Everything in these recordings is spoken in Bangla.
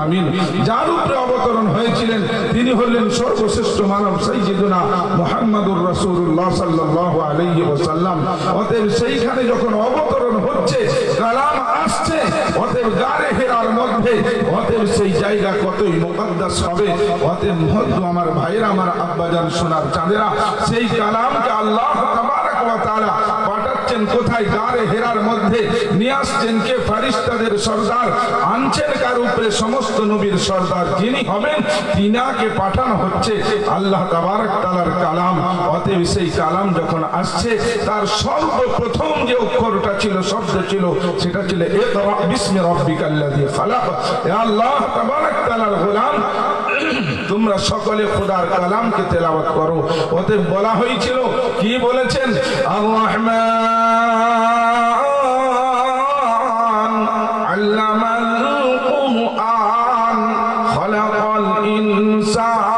আমিন। যার উপরে অবতরণ হয়েছিলেন তিনি হলেন সর্বশ্রেষ্ঠ মানব সাইয়্যিদুনা মুহাম্মাদুর রাসূলুল্লাহ সাল্লাল্লাহু আলাইহি ওয়াসাল্লাম। অতএব সেইখানে যখন অবতরণ হচ্ছে, কালাম আসছে, অতএব গারে হেরার মধ্যে, অতএব সেই জায়গা কতই মুকদ্দাস হবে। অতএব মহদ্দু আমার ভাইরা, আমার আব্বাজান, সোনার চাঁদেরা, সেই কালামকে আল্লাহ তাবারক ওয়া তাআলা পাঠাচ্ছেন কোথায়? গারে হেরার মধ্যে নিয়ে আসছেন কে? ফেরেশতাদের সরদার। আনছেন কার উপরে? সমস্ত নবীর সরদার যিনি হবেন তিনাকে পাঠানো হচ্ছে আল্লাহ তাবারক তাআলার কালাম। অতএব সেই কালাম যখন আসছে, তার সর্বপ্রথম যে অক্ষরটা ছিল, শব্দ ছিল, সেটা ছিল ইকরা বিসমি রাব্বিকাল্লাযী খালাক। হে আল্লাহ তাবারক তাআলার গোলাম, তোমরা সকলে খোদার কালামকে তেলাওয়াত করো। অতএব বলা হয়েছিল, কি বলেছেন? আর রহমান আল্লামাল কুরআন খালাকাল ইনসান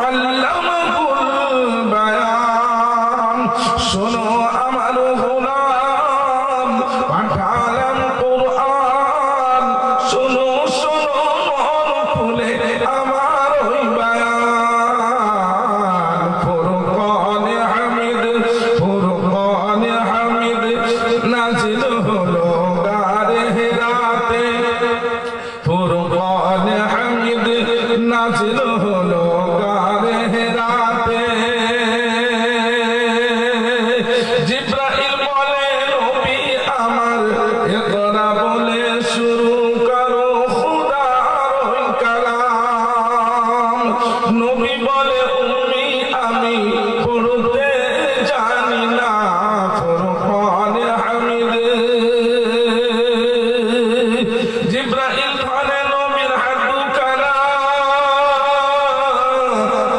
আল্লামাহুল বায়ান। শোনো আমার গোলাম, পাঠালাম কুরআন। শোনো শোনো মন খুলে আমার ওই বায়ান। ফুরকানে হামিদ, ফুরকানে হামিদ নাজিল হলো গারে হেরাতে। ফুরকানে হামিদ নাজিল হলো গারে হেরাতে। জিবরাইল বলে, নবী আমার ইকরা বলে শুরু করো খোদার ওই কালাম। নবী বলে, উম্মি আমি পড়তে জানি না ফুরকানে হামিদ। জিবরাইল বলে, নবীর হাত কালাম,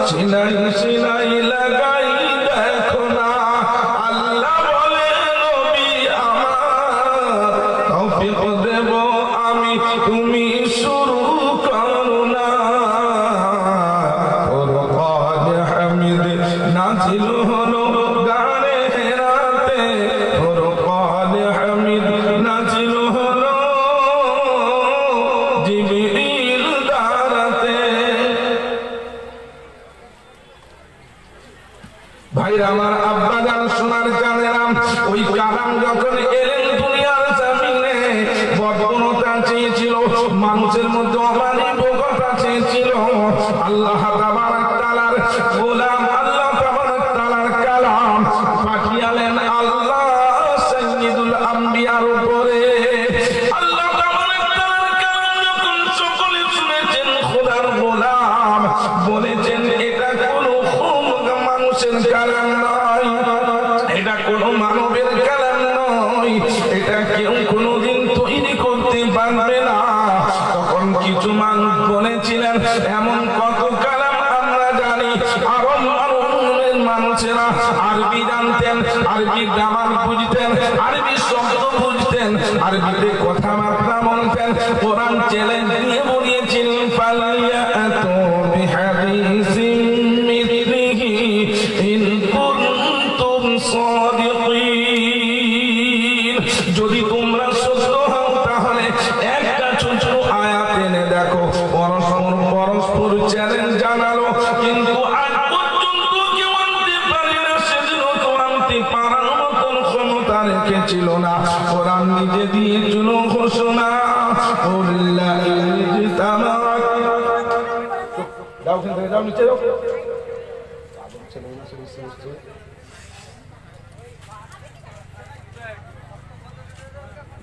সিনাই সিনাই লাগাই দেখো না। আল্লাহ বলে, নবী আমার তৌফিক দেব আমি, তুমি শুরু করো না। ফুরকানে হামিদ নাজিল হলো গারে হেরাতে। ফুরকানে হামিদ নাজিল হলো জিবরিল দ্বারাতে। ভাইরা আমার, আব্বাজান, সোনার চাঁদেরা, ওই কালাম যখন এলেন দুনিয়ার জমিনে, বর্বরতা চেয়েছিল, মানুষের মধ্যে অমানবিকতা চেয়েছিল। আল্লাহ তাবারক তাআলার গোলাম, আল্লাহ তাবারক তাআলার কালাম পাঠিয়ালেন আল্লাহ সাইয়্যিদুল আম্বিয়ার উপরে। আল্লাহ তাবারক তাআলার কালাম যখন সকলে শুনেছেন, খোদার গোলাম বলেছেন, এটা কোনো মানুষের কালাম নয়, এটা কোনো মানবের কালাম নয়, এটা কেউ কোনোদিন তৈরি করতে পারবে না। তখন কিছু মানুষ বলেছিলেন, এমন কত কালাম আমরা জানি। আরব মানুষেরা আরবি জানতেন, আরবি গ্রামার বুঝতেন, আরবি শব্দ বুঝতেন, আরবিতে কথাবার্তা বলতেন। কোরআন চ্যালেঞ্জ দিয়ে বলিয়েছিলেন, ফালিয়াতু বিহাদিসিন মিথলিহি ইন কুনতুম সাদিকিন। যদি তোমরা সত্য হও, তাহলে একটা ছোট আয়াত এনে দেখো। পরস্পর চ্যালেঞ্জ জানালো, কিন্তু আজ পর্যন্ত কেউ আনতে পারে না। সেদিন তো আনতে পারার মতন ক্ষমতা রেখেছিল না। কোরআন নিজে দিয়েছিল ঘোষণা, কুল্লা ইজতামাআত। যাও কিন্তু, যাও নিচে যাও।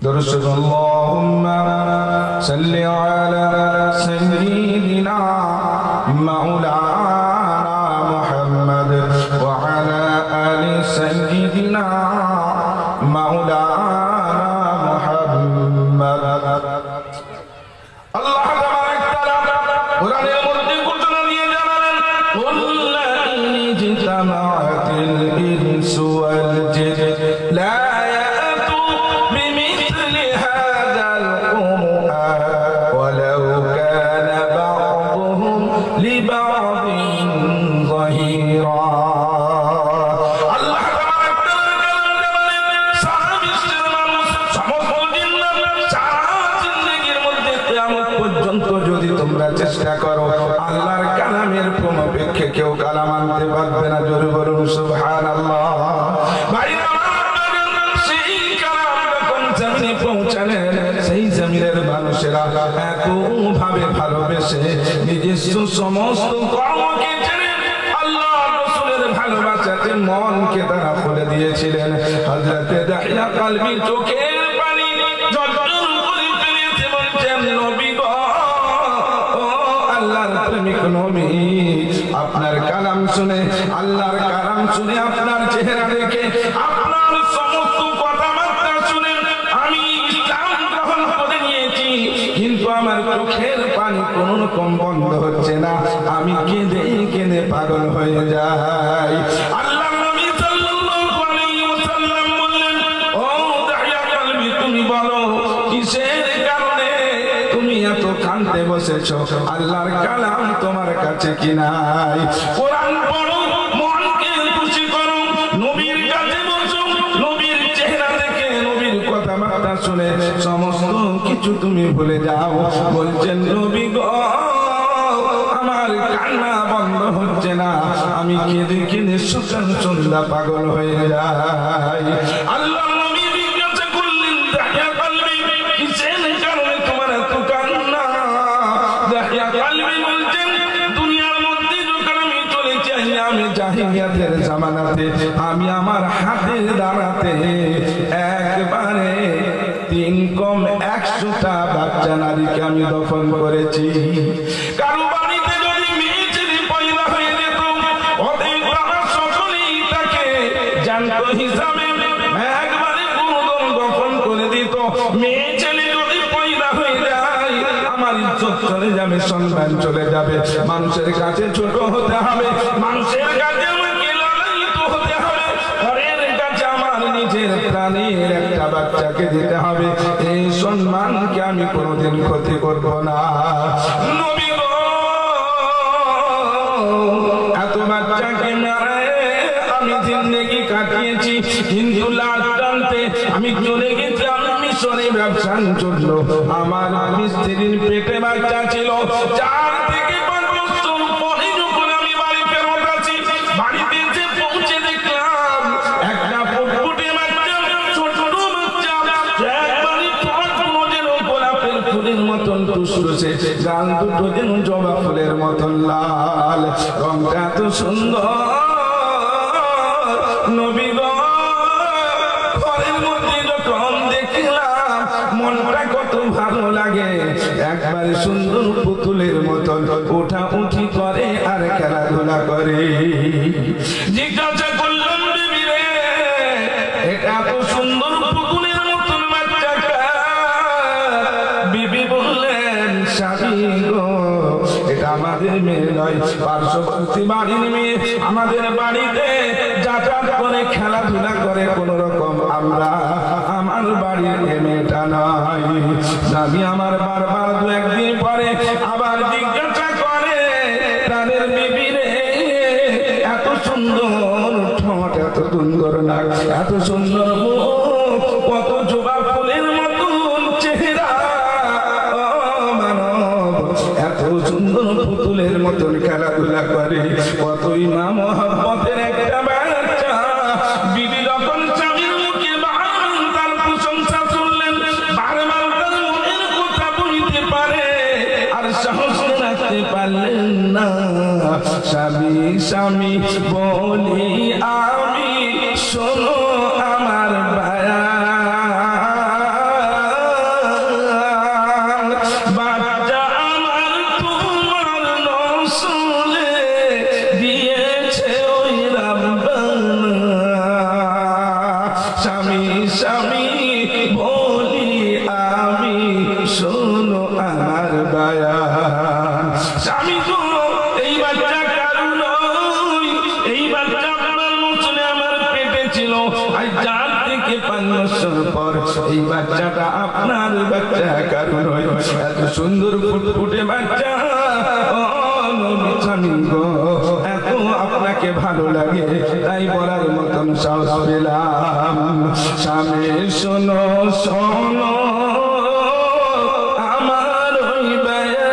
درشد اللهم صل على سيدنا مولانا محمد وعلى آل سيدنا مولانا محمد। আল্লাহ তাবারক তাআলা কোরআনের মধ্যে ঘোষণা দিয়ে জানালেন, কুল লা ইজতামাআতিল ইনসু ওয়াল জিন লা ইয়াতু বিমিথলি হাযাল কুরআন ওয়ালাউ কানা বা'দুহুম লিবা'দিন তোমরা চেষ্টা করো। আল্লাহর কালামের প্রমাপেক্ষে কেউ কালাম আনতে পারবে না। জোরে বলুন সুবহানাল্লাহ। ভাইরা সেই কালাম যখন জমিনে পৌঁছালেন, সেই জমিনের মানুষেরা এত ভাবে ভালোবেসে নিজস্ব সমস্ত কর্মকে ছেড়ে আল্লাহ রাসূলের ভালোবাসাতে মনকে তারা খুলে দিয়েছিলেন। হযরত দাহিয়া কলবি চোখের পানি ঝরঝর করে ফেলেছে, বলছেন নবী গো, ও আল্লাহর প্রেমিক নবী, আপনার কালাম শুনে, আল্লাহর কালাম শুনে, আপনার চেহারা দেখে, আপনার সমস্ত কথাবার্তা শুনে আমি ইসলাম গ্রহণ করে নিয়েছি, কিন্তু আমার চোখের পানি কোন রকম বন্ধ হচ্ছে না। আমি কেঁদে কেঁদে পাগল হয়ে যাই। আল্লাহ নবী সাল্লাল্লাহু আলাইহি ওয়াসাল্লাম বললেন, ও দাহিয়া কলবি, তুমি বলো কিসের কারণে তুমি এত কাঁদতে বসেছো? আল্লাহর কালাম তোমার কাছে কি নাই? কোরআন পড়ো, মনকে খুশি করো, নবীর কাছে বসো, নবীর চেহারা দেখে, নবীর কথাবার্তা শুনে সমস্ত কিছু তুমি ভুলে যাও। বলছেন নবী গো, আমার কান্না বন্ধ হচ্ছে না, আমি কেঁদে কেঁদে সকাল সন্ধ্যা পাগল হয়ে যাই। আল্লাহ নবী জিজ্ঞাসা করলেন, দাহিয়া কলবি, কিসের কারণে তোমার এত কান্না? দাহিয়া কলবি বলছেন, দুনিয়ার মধ্যে যখন আমি চলে যাই, আমি জাহিলিয়াতের জামানাতে আমি আমার হাতে দাঁড়াতে একবারে 3 কম 100টা বাচ্চা নারীকে আমি দফন করেছি। কারো বাড়িতে যদি মেয়ে ছেলে পয়দা হয়ে যেত, ওদের তারা সকলেই তাকে জানত হিসাবে একবারে পুরোদম দফন করে দিত। মেয়ে ছেলে যদি পয়দা হয়ে যায়, আমার ইজ্জত চলে যাবে, সম্মান চলে যাবে, মানুষের কাছে ছোট হতে হবে, মানুষের কাছে আমাকে লালায়িত হতে হবে, ঘরের কাছে আমার নিজের প্রাণের একটা বাচ্চাকে দিতে হবে। এই সম্মানকে আমি কোনোদিন ক্ষতি করব না। নবী গো, এত বাচ্চাকে মেরে আমি জিন্দেগি কাটিয়েছি, কিন্তু লাশ টানতে আমি চলে গেছি, আমি মিশরে ব্যবসা চললো, আমার স্ত্রীর পেটে বাচ্চা ছিল। 4 থেকে 5 বছর পরে যখন আমি বাড়ি ফেরত আছি, বাড়িতে এসে পৌঁছে দেখলাম একটা ফুটফুটে বাচ্চা, ছোট বাচ্চা, একবারে ঠোঁট যেন গোলাপের ফুলের মতন টুসটুসে, গাল দুটো যেন জবা ফুলের মতন লাল, রংটা এত সুন্দর। নবী গো, ঘরের মধ্যে যখন দেখলাম মনটা কত ভালো লাগে, একবারে সুন্দর পুতুলের মতন উঠা উঠি করে আর খেলাধুলা করে। জিজ্ঞাসা করলাম, বিবি রে, এটা এত সুন্দর পুতুলের মতন বাচ্চাটা? বিবি বললেন, স্বামী গো, এটা আমাদের মেয়ে নয়, পার্শ্ববর্তী বাড়ির মেয়ে, আমাদের বাড়িতে যাতায়াত করে খেলাধুলা করে কোন রকম, আমরা আমার বাড়ির মেয়েটা নয়। স্বামী আমার বারবার 2-1 দিন পরে আবার জিজ্ঞাসা করে, তাদের বিবি রে, এত সুন্দর ঠোঁট, এত সুন্দর নাক, এত সুন্দর মুখ, কত জবা ফুলের মতন চেহারা, এত সুন্দর পুতুলের মতন খেলাধুলা করে, কতই না মহব্বতের একটা বাচ্চা। বিবি যখন স্বামীর মুখে তার প্রশংসা শুনলেন, বারবার তার মনের কথা বলতে পারে আর সাহস রাখতে পারলেন না। স্বামী স্বামী বলি আমি, শোনো আমার বায়া, এই বাচ্চাটা আপনার বাচ্চা, কারণ এত সুন্দর ফুটফুটে বাচ্চা। স্বামী গো, এত আপনাকে ভালো লাগে, তাই বলার মতন সাহস পেলাম। স্বামী শোনো শোনো আমার ওই বায়া,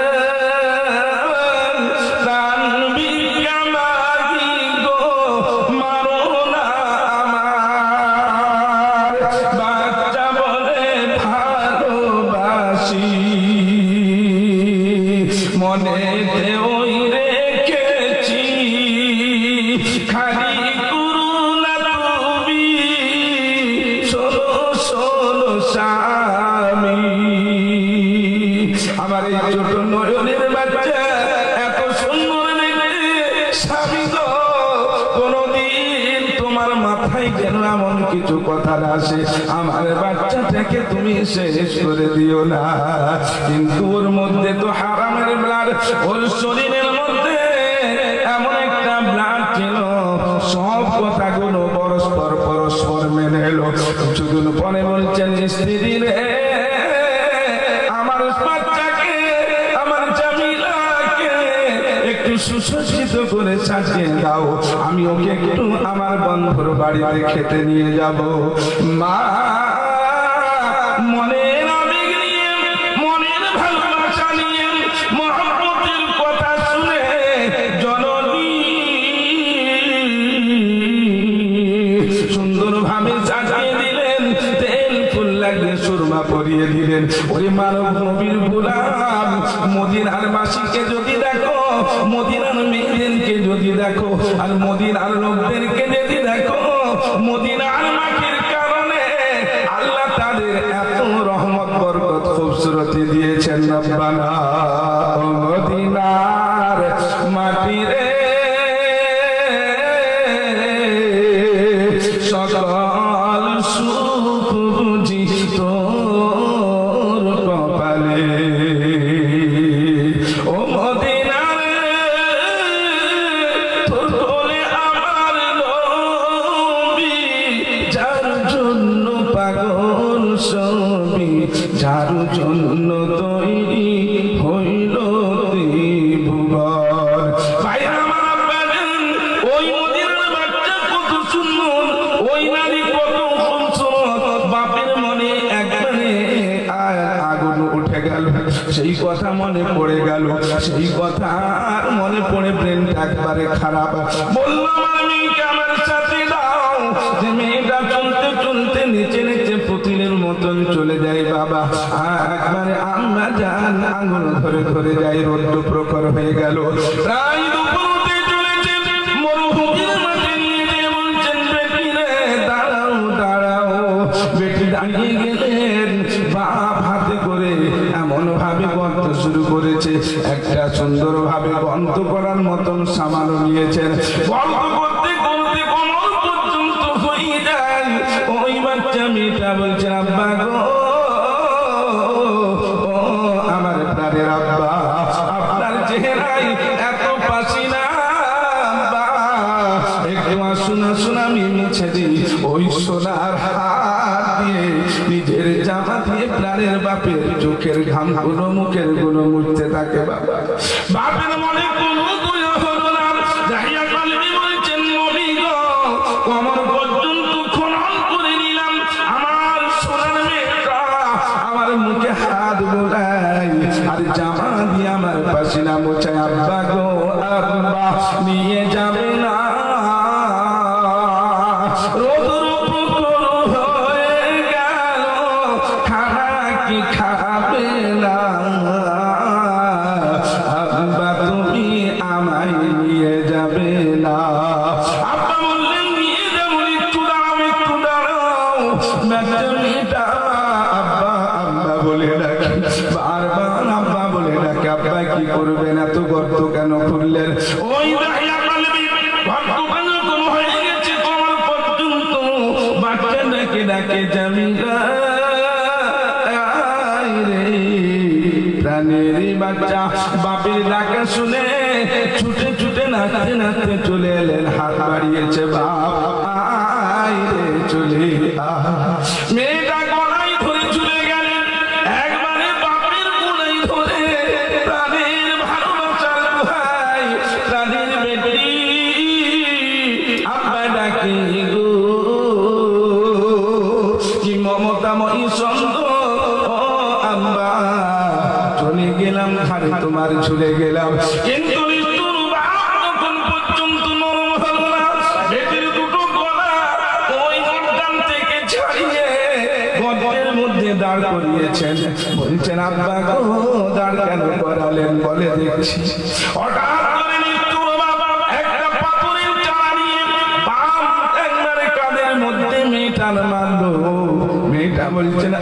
ব্যাপার আসে, আমার বাচ্চাটাকে তুমি শেষ করে দিও না। কিন্তু ওর মধ্যে তো হারামের ব্লাড, ওর শরীরের মধ্যে এমন একটা ব্লাড ছিল, সব কথাগুলো পরস্পর পরস্পর মেনে এলো। কিছুদিন পরে বলছেন, স্ত্রী রে, আমার বাচ্চাকে, আমার জামিলাকে একটু সুসজ্জিত করে সাজিয়ে দাও, আমি ওকে একটু আমার বন্ধুর বাড়িতে খেতে নিয়ে যাব। মা মনের আবেগ নিয়ে, মনের ভালোবাসা নিয়ে, মহব্বতের কথা শুনে জননী সুন্দরভাবে সাজিয়ে দিলেন, তেল ফুল লাগিয়ে সুরমা পরিয়ে দিলেন। ওই মানব নবীর গোলাম, মদিনার বাসীকে যদি দেখো, মদিনার মেয়েদেরকে যদি দেখো, আর মদিনার লোকদেরকে যদি দেখো, মদিনার মাটির কারণে আল্লাহ তাদের এত রহমত বরকত খুবসুরতি দিয়েছেন। রব্বানা ও মদিনার মাটিরে সকল সুখ বুঝি তোর কপালে, ও মদিনার তোর কোলে আমার নবী, যার জন্য পাগল সবই, যার জন্য তৈরি হইল ত্রিভুবন। ভাই আমার আব্বাজান, ওই মদিনার বাচ্চা কত সুন্দর, ওই নারী কত খুবসুরত, বাপের মনে একবারে আগুন উঠে গেল, সেই কথা মনে পড়ে গেল, সেই কথা মনে পড়ে ব্রেনটা একবারে খারাপ। বললাম আমিকে আমার সাথে দাও, যে মেয়েটা চলতে চলতে নিচে নিচে পুতুলের মতন চলে যায় বাবা, একবারে আম্মা জান আঙুল ধরে ধরে যায়। রোদ্র প্রখর হয়ে গেল, প্রায় দুপুর হতে চলেছে, মরুভূমির মাঝে নিয়ে গিয়ে বলছেন, বেটি রে দাঁড়াও দাঁড়াও। বেটি দাঁড়িয়ে গেলেন, বাপ হাতে করে এমন ভাবে গর্ত শুরু করেছে, একটা সুন্দর ভাবে গর্ত করার মতন সামানও নিয়েছেন। গর্ত করতে করতে কোমর পর্যন্ত হয়ে যায়। ওই বাচ্চা মেয়েটা বলছে, আব্বা গো, ও আমার প্রাণের আব্বা, আপনার চেহারায় এত পাসিনা, আব্বা একটু আসুন আসুন আমি মুছে দিই। ওই সোনার হাত দিয়ে নিজের জামা দিয়ে প্রাণের বাপের চোখের ঘাম গুলো, মুখের গুলো মুছতে থাকে। বাবা বাপের মনে কোনো দয়া হলো না, যাইয়া কালবি বলছেন, নবী গো, কোমর পর্যন্ত খনন করে নিলাম, আমার সোনার মেয়েটা আমার মুখে হাত বোলাই, আর জামা দিয়ে আমার পাসিনা মোছায়। আব্বা গো, আব্বা নিয়ে যাবে না, রোদর পুকুর হয়ে গেল, খানা কি খাবে না, আব্বা তুমি আমায় নিয়ে যাবে না। আব্বা বললেন, নিয়ে যাবো, একটু দাঁড়াও একটু দাঁড়াও। মেয়েটা আব্বা আব্বা বলে ডাকে, বারবার আব্বা বলে ডাকে। আব্বা কি করবেন, এত গর্ত কেন খুললেন? ওই দাহিয়া কালবি গর্ত কেন কোন হয়ে গেছে তোমার পর্যন্ত, বাচ্চা ডাকে ডাকে, জামিলা রে, প্রাণের বাচ্চা। বাপের ডাকা শুনে ছুটে ছুটে নাচতে নাচতে চলে এলেন, হাত বাড়িয়েছে, বাপ আয় রে চলে আ। মেয়েটা গলায় ধরে চলে গেলেন, একবারে বাপের গলায় ধরে প্রাণের ভালোবাসার দোহাই, প্রাণের বেটি আব্বা ডাকে গো, কি মমতাময়ী সুন্দর, ও আব্বা চলে গেলাম, ঘরে তোমার ঝুলে গেলাম, কিন্তু যখন পর্যন্ত নরম হলো না, বেটির দুটো গলা ওই গর্দান থেকে ছাড়িয়ে গর্তের মধ্যে দাঁড় করিয়েছেন। বলছেন, আব্বা গো, দাঁড় কেন করালেন? বলে, দেখছি। হঠাৎ করে মৃত্যুর বাবা একটা পাথরের চারা নিয়ে বাপ একবারে কাঁধের মধ্যে মেয়েটার মারলো। মেয়েটা বলছেন,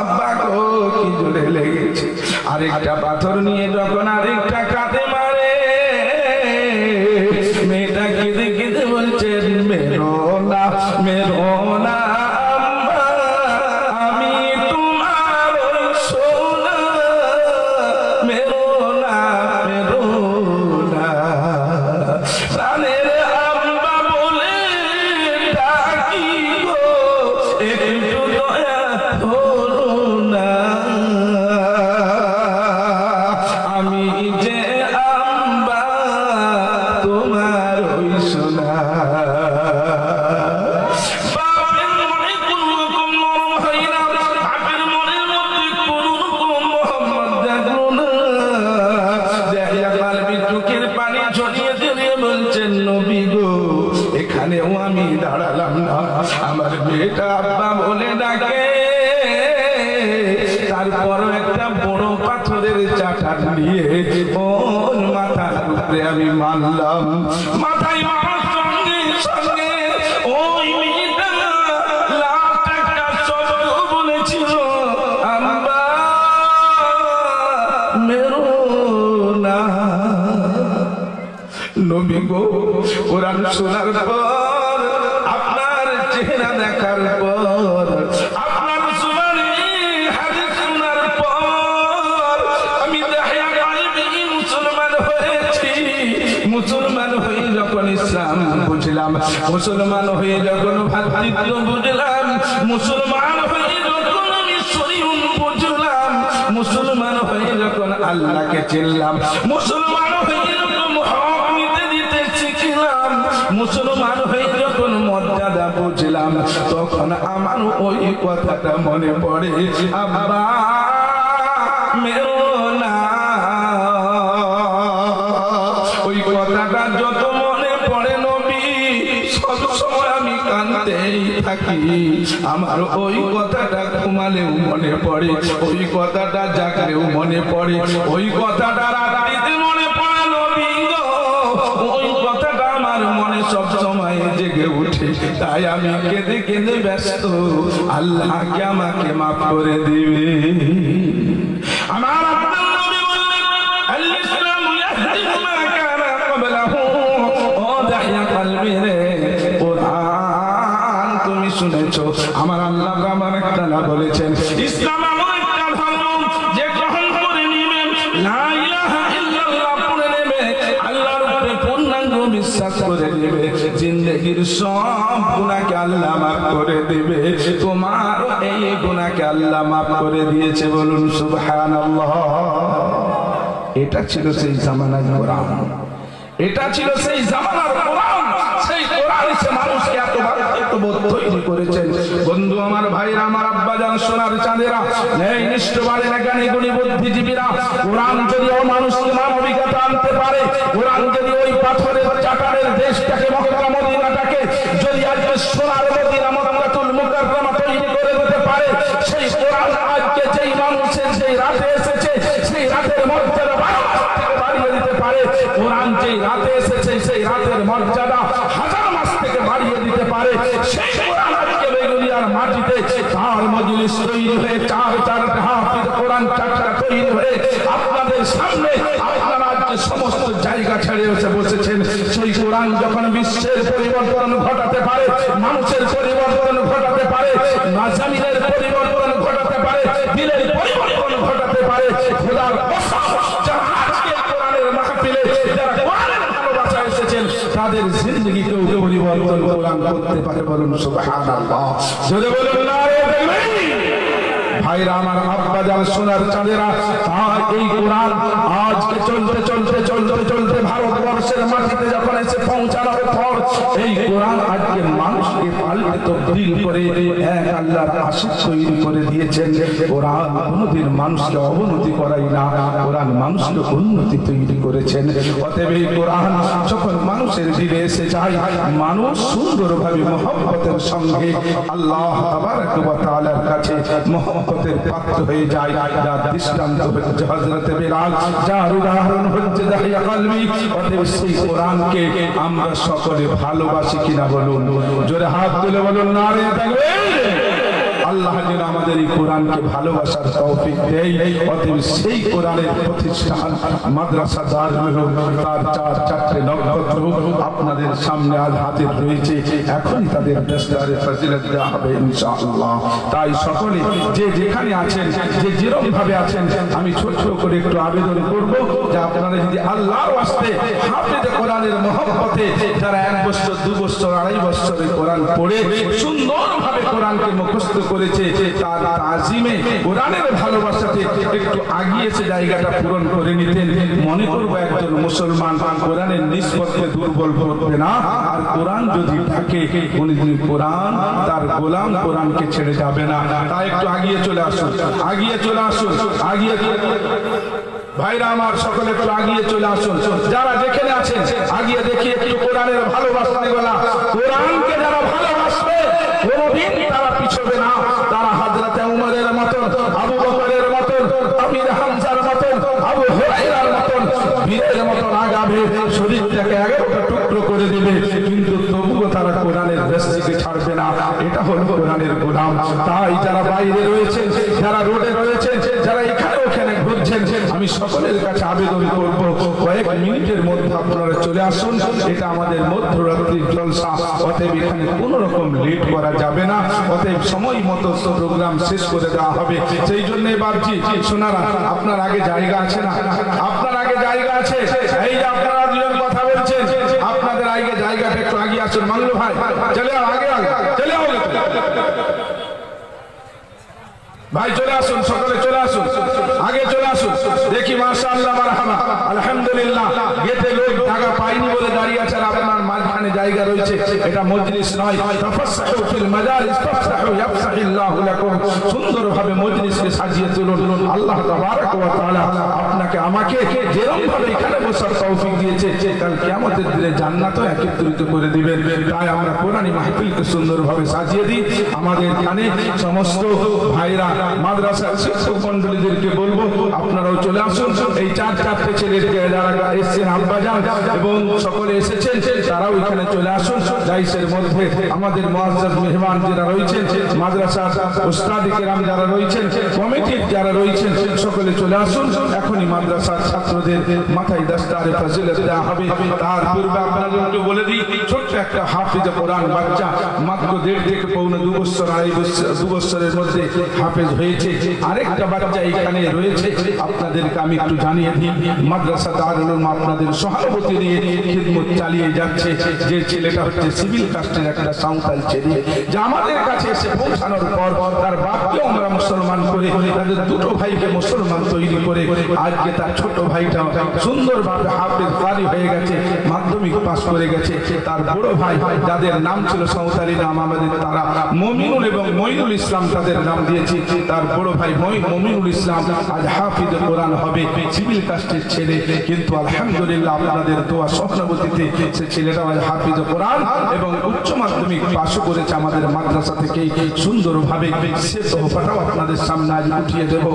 আব্বা গো, কি জোরে লেগেছে। আরেকটা পাথর নিয়ে যখন আরেকটা কাঁধে মারে, মেয়েটা কেঁদে কেঁদে বলছেন, মেরো না মেরো না বেটা আব্বা বলে ডাকে, তারপর একটা বড় পাথরের চাটা নিয়ে ওর মাথার উপরে আমি মারলাম। মাথায় মারার সঙ্গে সঙ্গে ওই মেয়েটা লাখ একটা শব্দ বলেছিল, আব্বা মেরো না। নবী গো, কোরআন শোনার পর, আপনার চেহারা দেখার পর, আপনার সুনানি হাদিস শোনার পর আমি দাহিয়া কালবি মুসলমান হয়েছি। মুসলমান হয়ে যখন ইসলাম বুঝলাম, মুসলমান হয়ে যখন ভাতৃত্ব বুঝলাম, মুসলমান হয়ে যখন আমি শরীয়ত বুঝলাম, মুসলমান হয়ে যখন আল্লাহকে চিনলাম, মুসলমান হয়ে যখন হক নিতে দিতে শিখলাম, মুসলমান হয়ে যখন মর্যাদা বুঝলাম, তখন আমার ওই কথাটা মনে পড়ে, আব্বা মেরো না। ওই কথাটা যত মনে পড়ে নবী, সব সময় আমি কাঁদতেই থাকি। আমার ওই কথাটা ঘুমালেও মনে পড়ে, ওই কথাটা জাগলেও মনে পড়ে, ওই কথাটা রাত্রিতে মনে পড়ে নবী গো। ওই কথাটা আমার মনে সব সময় জেগে উঠে, তাই আমি কেঁদে কেঁদে ব্যস্ত, আল্লাহকে আমাকে মাফ করে দিবে। আমার আপনার নবী বললেন, আল ইসলামু ইয়াহদিমু মা কানা ক্বাবলাহু। ও দাহিয়া কলবি রে, কোরআন তুমি শুনেছো, আমার আল্লাহ তাআলা বলেছেন ইসলাম এমন একটা ধর্ম যে গ্রহণ করে নিবে, লা ইলাহা ইল্লাল্লাহ পড়ে নেবে, আল্লাহর উপরে পূর্ণাঙ্গ বিশ্বাস করে নেবে, জিন্দেগীর সব গুনাহকে আল্লাহ মাফ করে দিবে। তোমার এই গুনাহকে আল্লাহ মাফ করে দিয়েছে, বলুন সুবহানাল্লাহ। এটা ছিল সেই জামানার কোরআন, এটা ছিল সেই জামানার কোরআন। সেই কোরআন সে মানুষকে এত ভালোবোধ তৈরি করেছেন। বন্ধু আমার, ভাইরা আমার, আব্বাজান, সোনার চাঁদেরা, এই নিষ্ঠবারে জ্ঞানী গুণী বুদ্ধিজীবীরা, কোরআন যদি ও মানুষকে মানবিকতা আনতে পারে, কোরআন যদি ওই পাথরের চাটারের দেশটাকে, মক্কা মদিনাটাকে যদি আজকে সোনার মদিনা মক্কাতুল মুকাররমা তৈরি করে দিতে পারে, সেই কোরআন আজকে যেই মানুষের সেই রাতে এসেছে, সেই রাতের মর্যাদা বাড়িয়ে দিতে পারে। কোরআন যেই রাতে এসেছে, সেই রাতের মর্যাদা হাজার মাস থেকে বাড়িয়ে দিতে পারে। সেই কোরআন আজকে বেগুনিয়ার মাটিতে তার মজলিস তৈরি হয়ে, চারটা হাফিজ কোরআন চারটা তৈরি হয়ে আপনাদের সামনে, আপনারা আজকে সমস্ত জায়গা ছেড়ে এসে বসেছেন। সেই কোরআন যখন বিশ্বের পরিবর্তন ঘটাতে পারে, মানুষের পরিবর্তন ঘটাতে পারে, জমিনের পরিবর্তন ঘটাতে পারে, দিলের পরিবর্তন ঘটাতে পারে, খোদার কসম, যারা আজকে কোরআনের মাহফিলে যারা কোরআনের ভালোবাসা এসেছেন, তাদের জিন্দেগিকেও পরিবর্তন কোরআন করতে পারে, বলুন সুবহানাল্লাহ। জোরে বলুন নারে তাকবীর। ভাইরা আমার, আব্বাজান, সোনার চাঁদেরা, এই কোরআন আজকে চলতে চলতে চলতে চলতে ভারতবর্ষের মাটিতে যখন এসে পৌঁছানোর পর, এই কোরআন আজকে মানুষকে পাল্টে তবদীল করে এক আল্লাহর আশিক তৈরি করে দিয়েছেন। কোরআন কোনদিন মানুষকে অবনতি করাই না, কোরআন মানুষকে উন্নতি তৈরি করেছেন। অতএব এই কোরআন যখন মানুষের দিলে এসে যায়, মানুষ সুন্দরভাবে মহব্বতের সঙ্গে আল্লাহ তাবারক ওয়া তাআলার কাছে মহব্বতের পাত্র হয়ে যায়। যার দৃষ্টান্ত হচ্ছে হযরত বিলাল, যার উদাহরণ হচ্ছে দাহিয়া কলবি। অতএব সেই কোরআনকে আমরা সকলে ভালোবাসি কিনা বলুন, জোরে হাত তুলে বলুন নারে তাকবীর। আল্লাহ যেন আমাদের এই কোরআনকে ভালোবাসার তৌফিক দেয়। অতএব সেই কোরআনের প্রতিষ্ঠান মাদ্রাসা দারুল উলুম, তার চারটে নক্ষত্র আপনাদের সামনে আজ হাজির রয়েছে। এখনই তাদের দস্তারে ফজিলত দেওয়া হবে ইনশাআল্লাহ। তাই সকলে যে যেখানে আছেন, যে যেরকম ভাবে আছেন, আমি ছোট করে একটু আবেদন করব যে আপনারা যদি আল্লাহর ওয়াস্তে হাফেজে কোরআনের মহব্বতে, যারা 1 বছর 2 বছর 2.5 বছরের কোরআন পড়ে সুন্দরভাবে কোরআনকে মুখস্থ করেছে, তার তাজিমে কোরআনের ভালোবাসাতে একটু আগিয়েছে, জায়গাটা পূরণ করে নিতেন। মনে করবো একজন মুসলমান কোরআনের নিসবতে দুর্বল করবে না। আর কোরআন যদি থাকে, কোনদিন কোরআন তার গোলাম কোরআনকে ছেড়ে যাবে না। তাই একটু আগিয়ে চলে আসুন, আগিয়ে চলে আসুন, আগিয়ে ভাইরা আমার, সকলে একটু আগিয়ে চলে আসুন। যারা যেখানে আছেন আগিয়ে দেখি একটু কোরআনের ভালোবাসা, কোরআনকে যারা ভালোবাসবে কোনদিন তারা হবে না, তারা হযরত উমরের মতন, আবু বকরের মতন, আমির হামজার মতন, আবু হুরায়রার মতন বীরের মতন আগাবে, শরীরটাকে 11টা টুকরো করে দেবে, কিন্তু তবুও তারা কোরআনের দেশকে ছাড়বে না। এটা হলো কোরআনের গোলাম। তাই যারা বাইরে রয়েছেন, যারা রোডে রয়েছেন, যারা এখানে ওখানে ঘুরছেন, আমি সকলের কাছে আবেদন করব, কয়েক মিনিটের মধ্যে আপনারা চলে আসুন। এটা আমাদের মধ্যরাত্রির জলসা, অতএব এখানে কোনো রকম লেট করা যাবে না, অতএব সময় মতো প্রোগ্রাম শেষ করে দেওয়া হবে। সেই জন্য ভাবছি শোনারা, আপনার আগে জায়গা আছে না? আপনার আগে জায়গা আছে? এই যে আপনারা দুজন কথা বলছেন, আপনাদের আগে জায়গাটা একটু আগে আসুন। মাংলু ভাই চলে আও, আগে চলে আও ভাই, চলে আসুন, সকলে চলে আসুন, আগে চলে আসুন। দেখি মাশাআল্লাহ, মারহাবা, আলহামদুলিল্লাহ। গেটে লোক জায়গা পাইনি বলে দাঁড়িয়ে আছেন, আপনার মাঝখানে জায়গা রয়েছে। এটা মজলিস নয়, তাফাসসাহু ফিল মাজালিস তাফসাহু ইয়াফসাহিল্লাহু লাকুম। সুন্দরভাবে মজলিসকে সাজিয়ে তুলুন। আল্লাহ তাবারক ওয়া তাআলা আপনাকে আমাকে যেরকম ভাবে এখানে বসার তৌফিক দিয়েছে, কাল কিয়ামতের দিনে জান্নাতও একত্রিত করে দিবেন। তাই আমরা কোরআনী মাহফিলকে সুন্দরভাবে সাজিয়ে দিই। আমাদের এখানে সমস্ত ভাইরা, মাদ্রাসার শিক্ষক মন্ডলীদেরকে বলবো আপনারাও চলে আসুন। এই 4-4টে ছেলেকে যারা এসেছেন, আব্বাজান এবং সকলে এসেছেন, তারাও এখানে চলে আসুন। রাইসের মধ্যে আমাদের মুআজ্জাজ মেহমান যারা রয়েছেন, মাদ্রাসার উস্তাদ কেরাম যারা রয়েছেন, কমিটির যারা রয়েছেন, সকলে চলে আসুন। এখনই মাদ্রাসার ছাত্রদের মাথায় দস্তারে ফজিলত দেওয়া হবে। তার পূর্বে আপনাদেরকে বলে দিই, ছোট্ট একটা হাফিজ কোরআন বাচ্চা, মাত্র 1.5 থেকে পৌনে 2 বছর, 2 বছরের মধ্যে হাফেজ হয়েছে। আরেকটা বাচ্চা এখানে রয়েছে, আপনাদেরকে আমি একটু জানিয়ে দিই। মাদ্রাসা দারুল উলুম আপনাদের সহানুভূতি নিয়ে খিদমত চালিয়ে যাচ্ছে। যে ছেলেটা হচ্ছে সিভিল কাস্টের একটা সাঁওতাল ছেলে, যে আমাদের কাছে এসে পৌঁছানোর পর তার বাপকে আমরা মুসলমান করে, তাদের 2টো ভাইকে মুসলমান তৈরি করে, আজকে তার ছোট ভাইটা সুন্দরভাবে হাফেজ কারি হয়ে গেছে, মাধ্যমিক পাস করে গেছে। তার বড় ভাই, যাদের নাম ছিল সাঁওতালি নাম আমাদের, তারা মমিনুল এবং মঈনুল ইসলাম তাদের নাম দিয়েছি। তার বড় ভাই মমিনুল ইসলাম আজ হাফিজ কোরআন হবে, সিভিল কাস্টের ছেলে, কিন্তু আলহামদুলিল্লাহ আপনাদের দোয়া সহানুভূতিতে সে ছেলেটা আজ হাফিজ কোরআন এবং উচ্চ মাধ্যমিক পাশ করেছে আমাদের মাদ্রাসা থেকে সুন্দরভাবে। সে তোহফাটাও আপনাদের সামনে আজ উঠিয়ে দেব।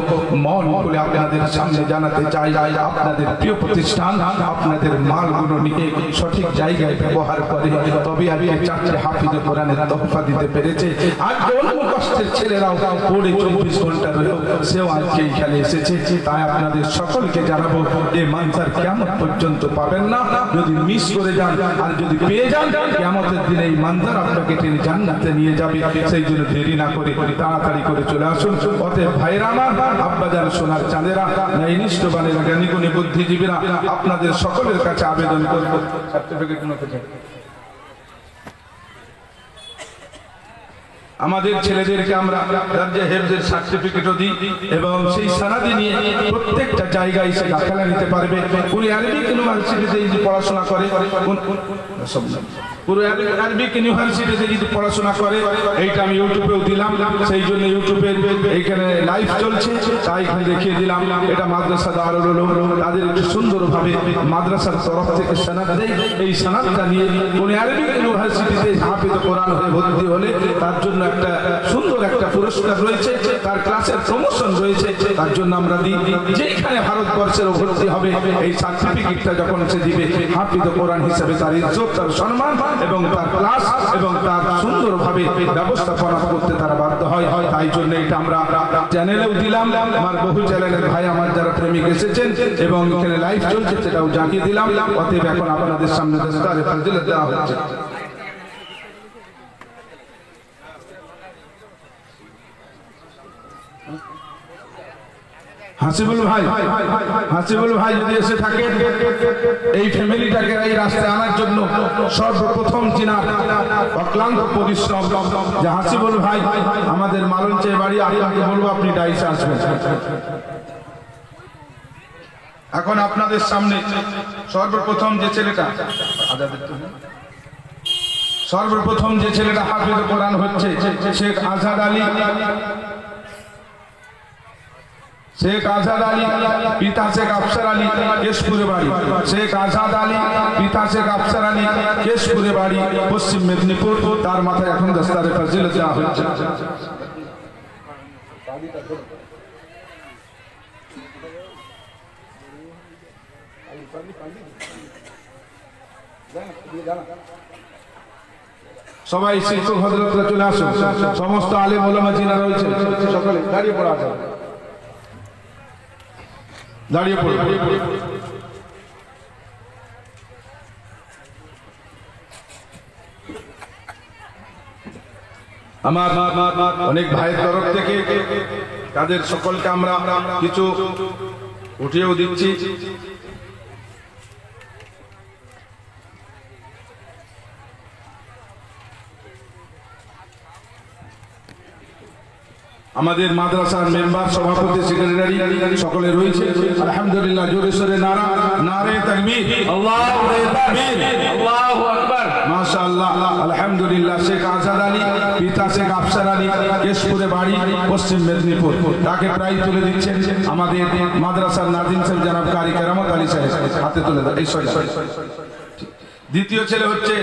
মন খুলে আপনাদের সামনে জানাতে চাই, আপনাদের প্রিয় প্রতিষ্ঠান আপনাদের মালগুলো নিয়ে সঠিক জায়গায় ব্যবহার করে, তবে আগে 4টে হাফিজ কোরআনের তোহফা দিতে পেরেছে। আজ অন্য কষ্টের ছেলেরাও পড়ে 24 ঘন্টা রইল, সেও আজকে এখানে এসেছে। তাই আপনাদের সকলকে জানাবো, এই মানসার কিয়ামত পর্যন্ত পাবেন না। যদি মিস করে যান আর যদি পেয়ে যান, কিয়ামতের দিনে এই মানসার আপনাকে টেনে জান্নাতে নিয়ে যাবে। সেই জন্য দেরি না করে তাড়াতাড়ি করে চলে আসুন। অতএব ভাইরা আমার, আব্বাজান সোনার চাঁদেরা, নিষ্ঠবানেরা, জ্ঞানীগুণী বুদ্ধিজীবীরা, আপনাদের সকলের কাছে আবেদন করবো, সার্টিফিকেট আমাদের ছেলেদেরকে আমরা দরজা হেফজের সার্টিফিকেটও দিই এবং সেই সনদ নিয়ে প্রত্যেকটা জায়গায় সে দাখিলা নিতে পারবে। পুরো আরবিক ইউনিভার্সিটিতে যদি পড়াশোনা করে, পুরো আরবিক ইউনিভার্সিটিতে যদি পড়াশোনা করে, এইটা আমি ইউটিউবেও দিলাম। সেই জন্য ইউটিউবে এইখানে লাইভ চলছে, তাই এখানে দেখিয়ে দিলাম। এটা মাদ্রাসা দারুল উলুম, তাদের একটু সুন্দরভাবে মাদ্রাসার তরফ থেকে সনদ দেয়। এই সনদটা নিয়ে পুরো আরবিক ইউনিভার্সিটিতে হাফিজ কোরআন হয়ে ভর্তি হলে তার জন্য একটা সুন্দর একটা পুরস্কার রয়েছে, তার ক্লাসের প্রমোশন রয়েছে। তার জন্য আমরা দিই, যেখানে ভারতবর্ষের ভর্তি হবে, এই সার্টিফিকেটটা যখন সে দিবে, হাফিজ কোরআন হিসেবে তার ইজ্জত, তার সম্মান এবং তার ক্লাস এবং তার সুন্দরভাবে ব্যবস্থাপনা করতে তারা বাধ্য হয়। তাই জন্য এটা আমরা চ্যানেলেও দিলাম। আমার বহু চ্যানেলের ভাই আমার যারা প্রেমিক এসেছেন এবং এখানে লাইভ চলছে, সেটাও জানিয়ে দিলাম। অতএব এখন আপনাদের সামনে দস্তারে ফজিলত দেওয়া হচ্ছে। হাসিবুল ভাই যদি এসে থাকে, এই ফ্যামিলিটাকে এই রাস্তায় আনার জন্য সর্বপ্রথম চিনার অক্লান্ত পরিশ্রম যে হাসিবুল ভাই আমাদের মালঞ্চে বাড়ি, আপনাকে বলবো আপনি ডাইসে আসবেন। এখন আপনাদের সামনে সর্বপ্রথম যে ছেলেটা হাফিজ কোরআন হচ্ছে শেখ আজাদ আলী। শেখ আজাদ আলী পিতা শেখ আফসার আলী, কেশপুরে বাড়ি। শেখ আজাদ আলী পিতা শেখ আফসার আলী, কেশপুরে বাড়ি, পশ্চিম মেদিনীপুর। তার মাথায় এখন দস্তারে ফজিলত দেওয়া হচ্ছে। সবাই শিক্ষক হযরতরা চলে আসুন, সমস্ত আলেম ওলামা যিনা রয়েছেন সকলে দাঁড়িয়ে পড়া আছে, দাঁড়িয়ে পড়ে। আমার অনেক ভাইয়ের তরফ থেকে তাদের সকলকে আমরা কিছু উঠিয়েও দিচ্ছি। আমাদের মাদ্রাসার মেম্বার, সভাপতি, সেক্রেটারি সকলে রয়েছে। আলহামদুলিল্লাহ, জোরে সোরে নারা, নারে তাকবীর, আল্লাহু তাকবীর, আল্লাহু আকবার, মাশাআল্লাহ। আলহামদুলিল্লাহ, শেখ আজাদ আলী, পিতা শেখ আফসার আলী, কেশপুরে বাড়ি, পশ্চিম মেদিনীপুর, তাকে প্রায় তুলে দিচ্ছেন আমাদের মাদ্রাসার নাজিম সাহেব জনাব কারি কেরামত আলী সাহেব, হাতে তুলে দেন। এই সরি, দ্বিতীয় ছেলে হচ্ছে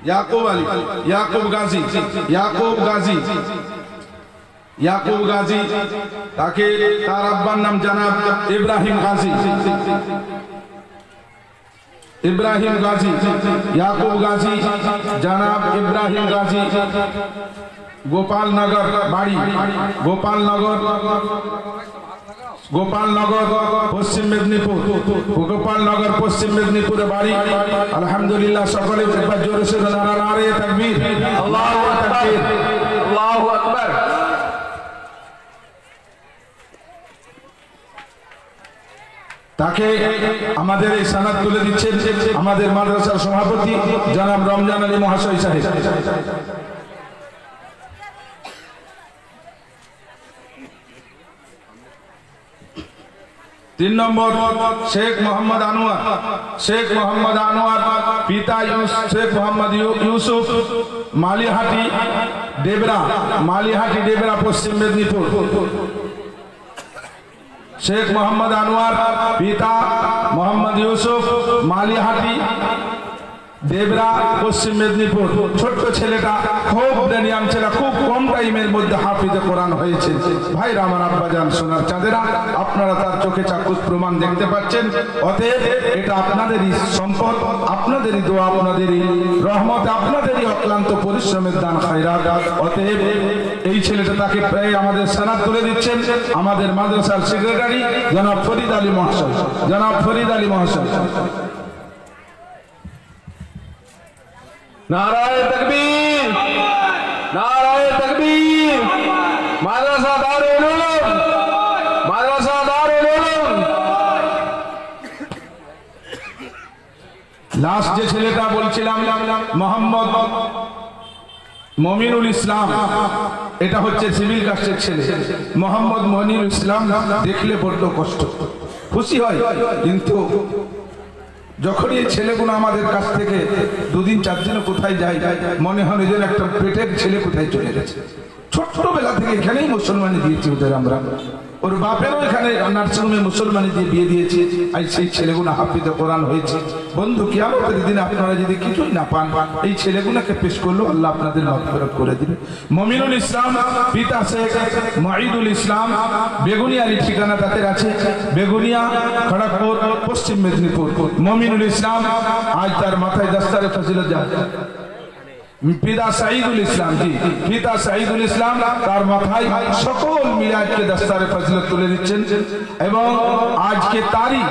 याकूब अली, याकूब गाजी, याकूब गाजी, याकूब गाजी, ताके तार अब्बार नाम जनाब इब्राहिम गाजी, इब्राहिम गाजी, याकूब गाजी, जनाब इब्राहिम गाजी, गोपाल नगर बाड़ी, गोपाल नगर, गोपाल नगर पश्चिम मेदिनीपुर, गोपाल नगर पश्चिम मेदिनीपुर बाड़ी। अल्हम्दुलिल्लाह, सकले जोरे से नारे तकबीर, अल्लाहु तकबीर, अल्लाहु अकबर। তাকে আমাদের এই সনদ তুলে দিচ্ছেন আমাদের মাদ্রাসার সভাপতি জনাব রমজান আলী মহাশয় সাহেব। 3 নম্বর শেখ মোহাম্মদ আনোয়ার, শেখ মোহাম্মদ আনোয়ার, পিতা শেখ মোহাম্মদ ইউসুফ, মালিহাটি ডেবরা, মালিহাটি ডেবরা পশ্চিম মেদিনীপুর। শেখ মোহাম্মদ আনোয়ার, পিতা মোহাম্মদ ইউসুফ, মালিহাটি দেবরা পশ্চিম মেদিনীপুর। ছোট্ট ছেলেটা খুব ব্রেনিয়াম ছেলে, খুব কম টাইমের মধ্যে হাফিজে কোরআন হয়েছে। ভাইরা আমার, আব্বাজান, সোনার চাঁদেরা, আপনারা তার চোখে চাক্ষুষ প্রমাণ দেখতে পাচ্ছেন। অতএব এটা আপনাদেরই সম্পদ, আপনাদেরই দোয়া, আপনাদেরই রহমত, আপনাদেরই অক্লান্ত পরিশ্রমের দান খায়রাত। অতএব এই ছেলেটা তাকে প্রায় আমাদের সনদ তুলে দিচ্ছেন আমাদের মাদ্রাসার সেক্রেটারি জনাব ফরিদ আলী মহাশয়, জনাব ফরিদ আলী মহাশয়। नाराए तकबीर, नाराए तकबीर, माद्रासा दारुल उलूम, माद्रासा दारुल उलूम। लास्ट যে ছেলেটা বলছিলাম মোহাম্মদ মমিনুল ইসলাম, এটা হচ্ছে সিভিল কাস্টের ছেলে। মোহাম্মদ মমিনুল ইসলাম দেখলে বড্ড কষ্ট, খুশি হয়, কিন্তু যখন এই ছেলেগুলো আমাদের কাছ থেকে 2 দিন 4 দিন কোথায় যায়, মনে হয় যেন একটা পেটের ছেলে কোথায় চলে গেছে। ছোট্টবেলা থেকে এখানেই মুসলমানি দিয়েছি ওদের আমরা, ওর বাপেরও এখানে নার্সিংহোমে মুসলমানি দিয়ে বিয়ে দিয়েছি। আর সেই ছেলেগুলো হাফিজে কোরআন হয়েছে। বন্ধু, কিয়ামতের দিনে আপনারা যদি কিছুই না পান, এই ছেলেগুলোকে পেশ করলেও আল্লাহ আপনাদের মাগফিরাত করে দিবে। মমিনুল ইসলাম, পিতা শেখ মুঈদুল ইসলাম, বেগুনিয়ার ঠিকানা তাদের আছে, বেগুনিয়া, খড়গপুর, পশ্চিম মেদিনীপুর। মমিনুল ইসলাম আজ তার মাথায় দস্তারে ফজিলত যায়। পিতা সাইদুল ইসলাম, জি পিতা সাইদুল ইসলাম তার মাথায় সকল মিলাদকে দস্তারে ফজিলত তুলে দিচ্ছেন। এবং আজকে তারই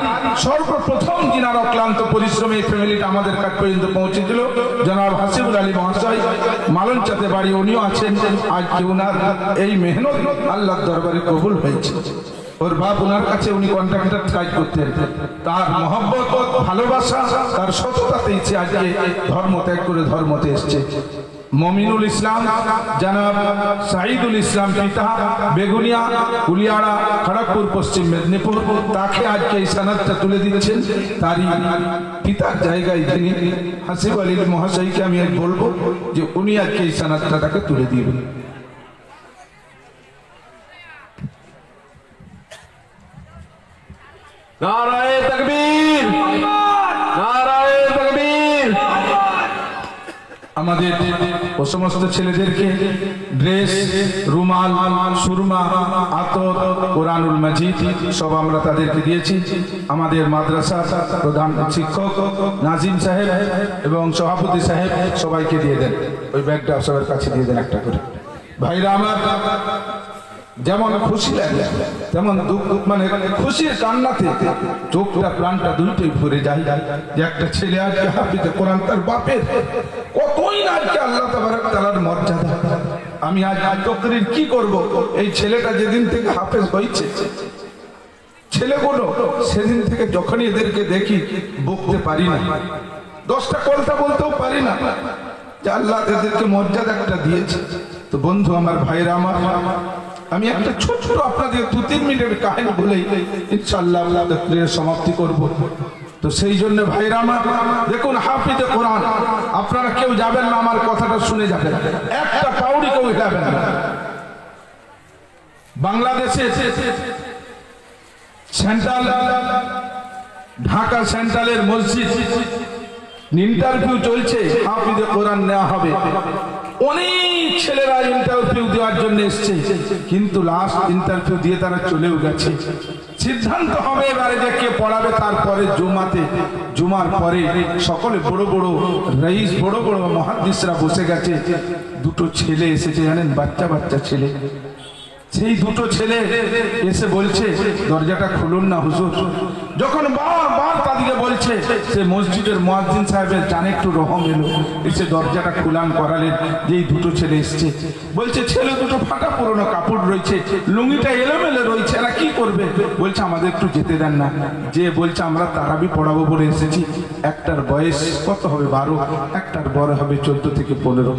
সর্বপ্রথম যিনার অক্লান্ত পরিশ্রমে এই ফ্যামিলিটা আমাদের কাছ পর্যন্ত পৌঁছেছিল জনাব হাসিবুল আলী মহাশয়, মালঞ্চাতে বাড়ি, উনিও আছেন। আজকে ওনার এই মেহনত আল্লাহর দরবারে কবুল হয়েছে। ওর বাপ ওনার কাছে উনি কন্ট্রাক্টর কাজ করতেন, তার মহব্বত, ভালোবাসা, তার সততাতেই আজকে ধর্ম ত্যাগ করে ধর্মতে এসছে। মমিনুল ইসলাম, জনাব সাইদুল ইসলাম, পিতা বেগুনিয়া, কুলিয়াড়া, খড়গপুর, পশ্চিম মেদিনীপুর। তাকে আজকে এই সনদটা তুলে দিচ্ছেন। তারই পিতার জায়গায় যিনি হাসিব আলী মহাশয়কে আমি আজ বলবো যে উনি আজকে এই সনদটা তাকে তুলে দিবেন। नाराए तकबीर, नाराए तकबीर। আমাদের ও সমস্ত ছেলেদেরকে ড্রেস, রুমাল, সুরমা, আতর, কোরআনুল মাজিদ সব আমরা তাদেরকে দিয়েছি। আমাদের মাদ্রাসা প্রধান শিক্ষক নাজিম সাহেব এবং সভাপতি সাহেব সবাইকে দিয়ে দেন। ওই ব্যাগটা সবার কাছে দিয়ে দেন একটা করে। ভাইরা আমার, যেমন খুশি লাগে তেমন দুঃখ, মানে খুশির কান্নাতে চোখটা প্রাণটা দুইটাই ভরে যায় যে একটা ছেলে আজকে হাফিজে কোরআন, তার বাপের কতই না আজকে আল্লাহ তাবারক তাআলার মর্যাদা। আমি আজ তকরীর কি করব, এই ছেলেটা যেদিন থেকে হাফেজ হয়েছে ছেলেগুলো সেদিন থেকে যখনই এদেরকে দেখি বকতে পারি না, 10টা কথা বলতেও পারি না যে আল্লাহ এদেরকে মর্যাদা একটা দিয়েছে। তো বন্ধু আমার, ভাইরা আমার, আমি একটা ছোট আপনাদের 2-3 মিনিটের কাহিনী বলেই ইনশাআল্লাহ তাকরীরের সমাপ্তি করব। তো সেই জন্য ভাইরা আমার, দেখুন হাফিজে কোরআন, আপনারা কেউ যাবেন না, আমার কথাটা শুনে যাবেন, একটা পাউড়ি কেউ যাবেন না। বাংলাদেশে সেন্ট্রাল, ঢাকা সেন্ট্রালের মসজিদ ইন্টারভিউ চলছে, হাফিজে কোরআন নেওয়া হবে। অনেক ছেলেরা ইন্টারভিউ দেওয়ার জন্য এসছে, কিন্তু লাস্ট ইন্টারভিউ দিয়ে তারা চলেও গেছে। সিদ্ধান্ত হবে এবারে যে কে পড়াবে। তারপরে জুমার পরে সকলে বড় বড় রইস, বড় বড় মুহাদ্দিসরা বসে গেছে। দুটো ছেলে এসেছে, জানেন, বাচ্চা বাচ্চা ছেলে। সেই দুটো ছেলে এসে বলছে দরজাটা খুলুন না হুজুর। যখন বারবার তাদেরকে বলছে, সে মসজিদের মুয়াজ্জিন সাহেবের জানে একটু রহম এলো, এসে দরজাটা খুলান করালেন। যেই দুটো ছেলে এসছে, বলছে ছেলে দুটো ফাটা পুরনো কাপড় রয়েছে, লুঙ্গিটা এলোমেলো রয়েছে, এরা কি করবে? বলছে আমাদের একটু যেতে দেন না। যে বলছে আমরা তারাবি পড়াবো বলে এসেছি। একটার বয়স কত হবে? 12, একটার বড় হবে 14 থেকে 15।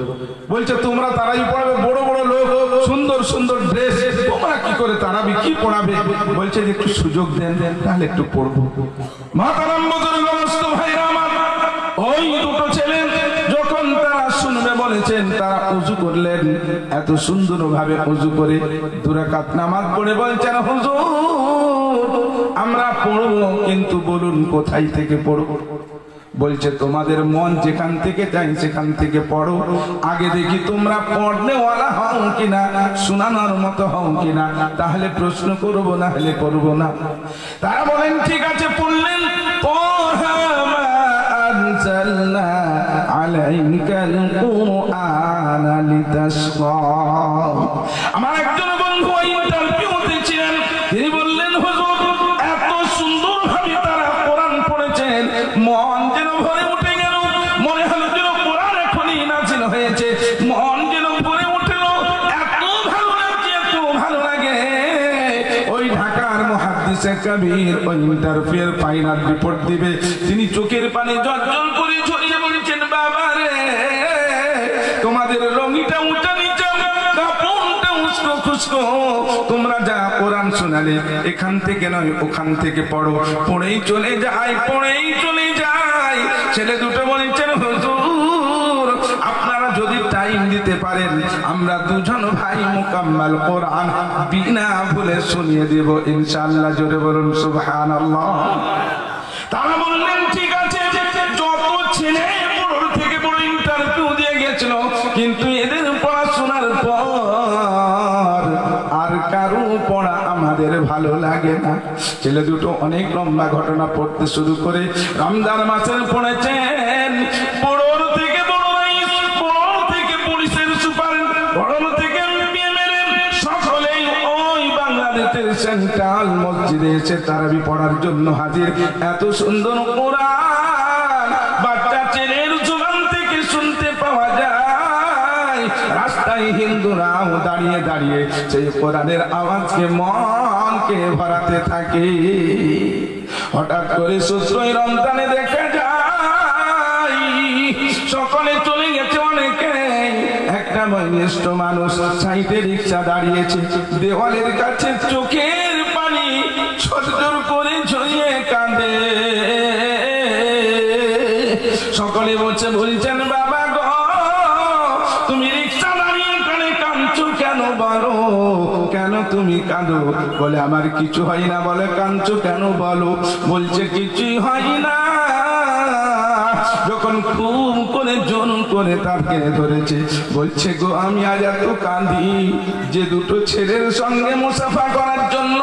বলছে তোমরা তারাবি পড়াবে, বড় বড় লোক, সুন্দর সুন্দর ড্রেস, তোমরা কি করে তারাবি কি পড়াবে? বলছে যে একটু সুযোগ দেন, তাহলে একটু পড়বো। মাতারাম বুজুর্গ সমস্ত ভাইরা আমার, ওই দুটো ছেলে যখন তারা শুনবে বলেছেন, তারা ওযু করলেন, এত সুন্দর ভাবে ওযু করে 2 রাকাত নামাজ পড়ে বলছেন হুজুর আমরা পড়বো, কিন্তু বলুন কোথায় থেকে পড়বো? বলছে তোমাদের মন যেখান থেকে চাই সেখান থেকে পড়ো, আগে দেখি তোমরা পড়নেওয়ালা হও কিনা, শোনানোর মতো হও কিনা, তাহলে প্রশ্ন করবো, না হলে করবো না। তারা বলেন ঠিক আছে। পড়লেন আমার একজন বন্ধু ইন্টারভিউতে ছিলেন, তিনি বললেন হুজুর এত সুন্দর ভাবে তারা কোরআন পড়েছেন, মন যেন ভরে উঠে গেল, মনে হলো যেন কোরআন এখনই নাযিল হয়েছে, মন যেন ভরে উঠল, এত ভালো লাগছে, এত ভালো লাগে। ওই ঢাকার মুহাদ্দিসে কবির ওই ইন্টারভিউর ফাইনাল রিপোর্ট দিবে, তিনি চোখের পানি জল করে ঝরিয়ে বলছেন বাবা রে, তোমাদের রঙিটা উঁচা নিচা, কাপড়টা উস্কো খুস্কো, তোমরা যা কোরআন শোনালে এখান থেকে নয় ওখান থেকে পড়ো, পড়েই চলে যায়, পড়েই চলে যায়। ছেলে দুটো বলছেন হুজুর আপনারা যদি টাইম দিতে পারেন, আমরা দুজন ভাই মুকাম্মাল কোরআন বিনা ভুলে শুনিয়ে দেব ইনশাআল্লাহ। জোরে বলুন সুবহানাল্লাহ। তারা বললেন ঠিক আছে। যত ছেলে বড় থেকে বড় ইন্টারভিউ দিয়ে গেছিল, কিন্তু এদের পড়াশোনার পর আর কারো পড়া আমাদের ভালো লাগে না। ছেলে দুটো অনেক লম্বা ঘটনা পড়তে শুরু করে রমজান মাসের পড়েছেন, বড় থেকে বড় রাইস, বড় থেকে পুলিশের সুপার, বড় থেকে সকলেই ওই বাংলাদেশের সেন্ট্রাল মসজিদে এসে তারাবি পড়ার জন্য হাজির। এত সুন্দর কোরআন বাচ্চা ছেলের জবান থেকে শুনতে পাওয়া যায়। রাস্তায় হিন্দুরাও দাঁড়িয়ে দাঁড়িয়ে সেই কোরআনের আওয়াজকে মনকে ভরাতে থাকে। হঠাৎ করে সুস্থই রমজানে দেখা যায় সকলে চলে গেছে, অনেকে একটা বয়োজ্যেষ্ঠ মানুষ সাইডে রিক্সা দাঁড়িয়েছে, দেওয়ালের কাছে চোখের পানি ছোট্টর করে ঝরিয়ে কাঁদে। সকলে বলছেন বাবা গো তুমি রিক্সা দাঁড়িয়ে কানে কাঁদছো কেন? বলো কেন তুমি কাঁদো? বলে আমার কিছু হয় না। বলে কাঁদছো কেন? বলো। বলছে কিছুই হয় না। যখন যখন খুব করে জোর করে তাকে ধরেছে, বলছে গো আমি আজ এত কাঁদি যে দুটো ছেলের সঙ্গে মুসাফা করার জন্য,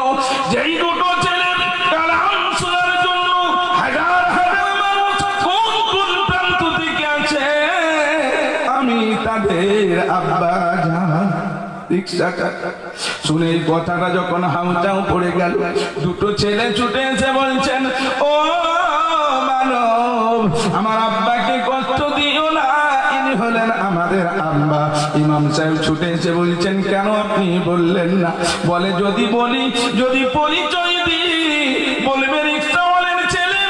যেই দুটো ছেলের কালাম শোনার জন্য হাজার হাজার মানুষ কোন কোন প্রান্ত থেকে আছে, আমি তাদের আব্বা জান। রিকশাটা শুনে এই কথাটা যখন হাউচাউ পড়ে গেল, দুটো ছেলে ছুটে এসে বলছেন, ও মানব, আমার আব্বাকে কষ্ট দিও না, ইনি হলেন আমাদের আব্বা। ইমাম সাহেব ছুটে এসে বলছেন, কেন আপনি বললেন না? বলে যদি বলি, যদি পরিচয় দিই, বলবে রিকশাওয়ালার ছেলে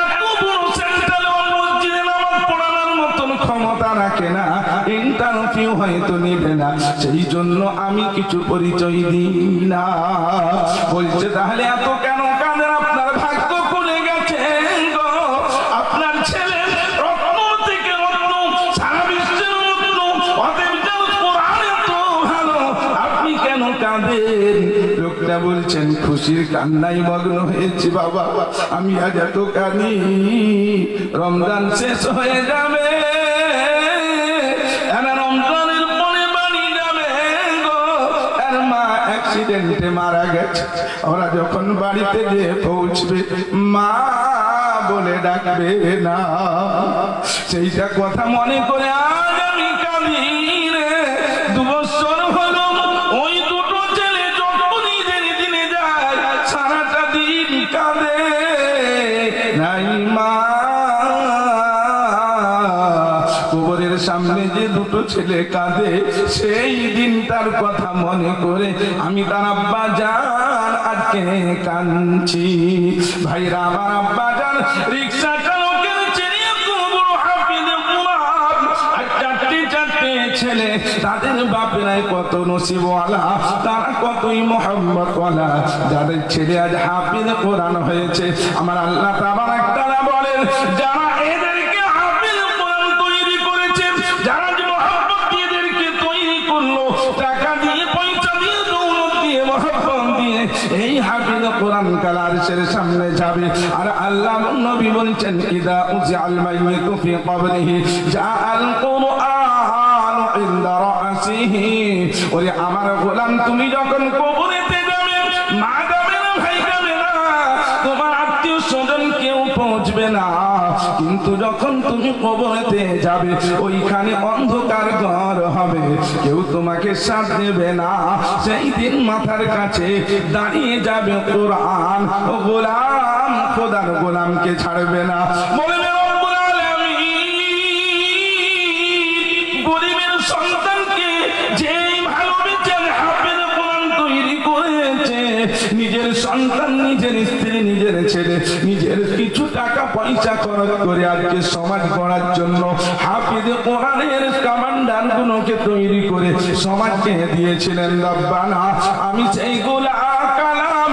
এত বড় সেন্ট্রাল মসজিদে নামাজ পড়ানোর মতন ক্ষমতা রাখে না, ইন্টারভিউ হয়তো নিবে না, সেই জন্য আমি কিছু পরিচয় দিই না। বলছে তাহলে এত কেন কাঁদেন? আপনার ভাগ্য খুলে গেছে গো, আপনার ছেলে রত্ন থেকে রত্ন, সারা বিশ্বের রত্ন, অতএব যেন কোরআন এত ভালো, আপনি কেন কাঁদেন? লোকটা বলছেন, খুশির কান্নায় মগ্ন হয়েছি বাবা, আমি আজ এত কাঁদি, রমজান শেষ হয়ে যাবে, রমজানের পরে বাড়ি যাবে গো, আর মা অ্যাক্সিডেন্টে মারা গেছে, ওরা যখন বাড়িতে গিয়ে পৌঁছবে মা বলে ডাকবে না। সেইটা কথা মনে করে আজ আমি কাঁদি রে। 2 বছর হলো ওই দুটো ছেলে যখন নিজের দিনে যায়, সারাটা দিন কাঁদে নাই মা। কবরের সামনে যে দুটো ছেলে কাঁদে, সেই দিনটার কথা মনে করে আমি তার আব্বা জান আজকে কাঁদছি। ভাইরা আমার, আব্বা জান রিকশা চালকের ছেলে বড় হাফিজ কুরআন, আর চারটে ছেলে, তাদের বাপেরাই কত নসিবওয়ালা, তারা কতই মোহাম্মতওয়ালা, যাদের ছেলে আজ হাফিজ কোরআন হয়েছে। আমার আল্লাহ তাবারক তাআলা বলেন, যারা এদেরকে হাফিজ কোরআন তৈরি করেছে, যারা মোহাম্মত দিয়ে এদেরকে তৈরি করলো, টাকা দিয়ে, পয়সা দিয়ে, দৌলত দিয়ে, মোহাম্মত দিয়ে, এই হাফিজ কোরআন কাল আরশের সামনে যাবে। আর আল্লাহ নবী বলছেন, ইদা উজিআল মাইয়িতু ফি কবরিহি জাআল কুরআন ইনদা রাসিহি। ওরে আমার গোলাম, তুমি যখন কবরেতে যাবে, মা যাবে না, ভাই যাবে না, তোমার আত্মীয় স্বজন কেউ পৌঁছবে না, কিন্তু যখন তুমি কবরেতে যাবে, ওইখানে অন্ধকার ঘর হবে, কেউ তোমাকে সাথ দেবে না। সেই দিন মাথার কাছে দাঁড়িয়ে যাবে কোরআন, ও গোলাম, খোদার গোলামকে ছাড়বে না। বলবে রব্বুল আলামিন গরিবের সন্তানকে যেই ভালোবেসে হাফেজ কোরআন তৈরি করেছে, নিজের সন্তান, নিজের স্ত্রী, নিজের ছেলে, নিজের কিছু টাকা পয়সা খরচ করে আজকে সমাজ গড়ার জন্য হাফিজ কোরআনের কমান্ডার গুলোকে তৈরি করে সমাজকে দিয়েছিলেন। রব্বানা, আমি সেই গোলাম কালাম,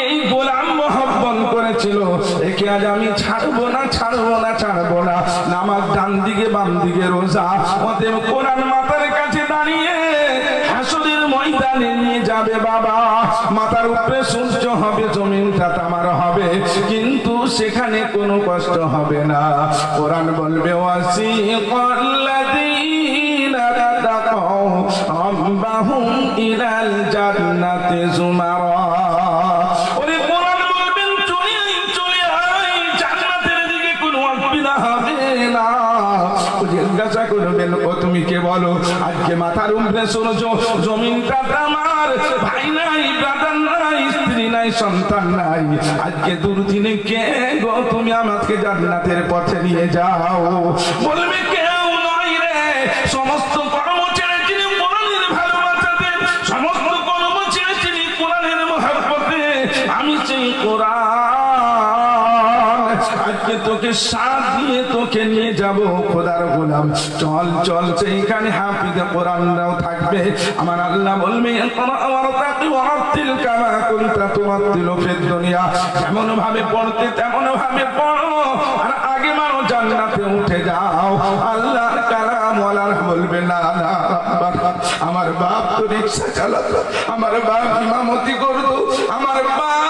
এই গোলাম মোহাব্বত করেছিল, একে আজ আমি ছাড়বো না, ছাড়বো না, ছাড়বো না। নামাজ ডান দিকে, বাম দিকে রোজা, অতএব কোরআন মাথার কাছে দাঁড়িয়ে হাসরের ময়দানে নিয়ে যাবে বাবা। মাথার উপরে সূর্য হবে, জমিনটা তামার হবে, কিন্তু সেখানে কোনো কষ্ট হবে না। কোরআন বলবে, ওয়াসিকাল্লাযীনা তাকাউ রাব্বাহুম ইলাল জান্নাতি যুমারা। ওরে কোরআন বলবেন, চলে আয় জান্নাতের দিকে, কোনো অসুবিধা হবে না। জিজ্ঞাসা করবেন, ও তুমি কে বলো? আজকে মাথার উপরে সূর্য, জমিনটা তামার, ভাই নাই, ব্রাদার নাই, স্ত্রী নাই, সন্তান নাই, আজকে দুর্দিনে কে গো তুমি আমাকে জান্নাতের পথে নিয়ে যাও? বলবে, কেউ নয় রে, সমস্ত কর্ম ছেড়েছিলি কোরআনের ভালোবাসাতে, সমস্ত কর্ম ছেড়েছিলি কোরআনের মহব্বতে, আমি সেই কোরআন আজকে তোকে সাথ দিয়ে তোকে নিয়ে যাব খোদার গোলাম। চল চল, সেইখানে হাফিজ কোরআনরাও থাকবে। আমার আল্লাহ বলবে, যেমন ভাবে পড়তে তেমন ভাবে পড়ো, আর আগে মানো জান্নাতে উঠে যাও। আল্লাহ কালাম ওয়ালারা বলবে, না না, আমার বাপ তো রিকশা চালাতো, আমার বাপ ইমামতি করতো, আমার বাপ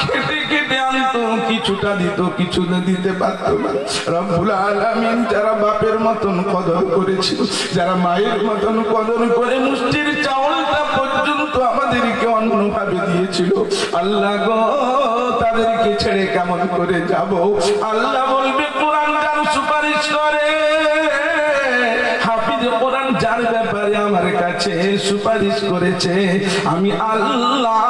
খেটে খেটে আনতো, কিছু কিছুটা দিত, কিছু দিতে পারত না। রব্বুল আলামিন যারা বাপের মতন কদর করেছিল, যারা মায়ের মতন কদর করে মুষ্টির চাউলটা পর্যন্ত আমাদেরকে অন্যভাবে দিয়েছিল, আল্লাহ গো তাদেরকে ছেড়ে কেমন করে যাব? আল্লাহ বলবে কোরআন যার সুপারিশ করে, হাফিজ কোরআন যার ব্যাপারে আমার কাছে সুপারিশ করেছে, আমি আল্লাহ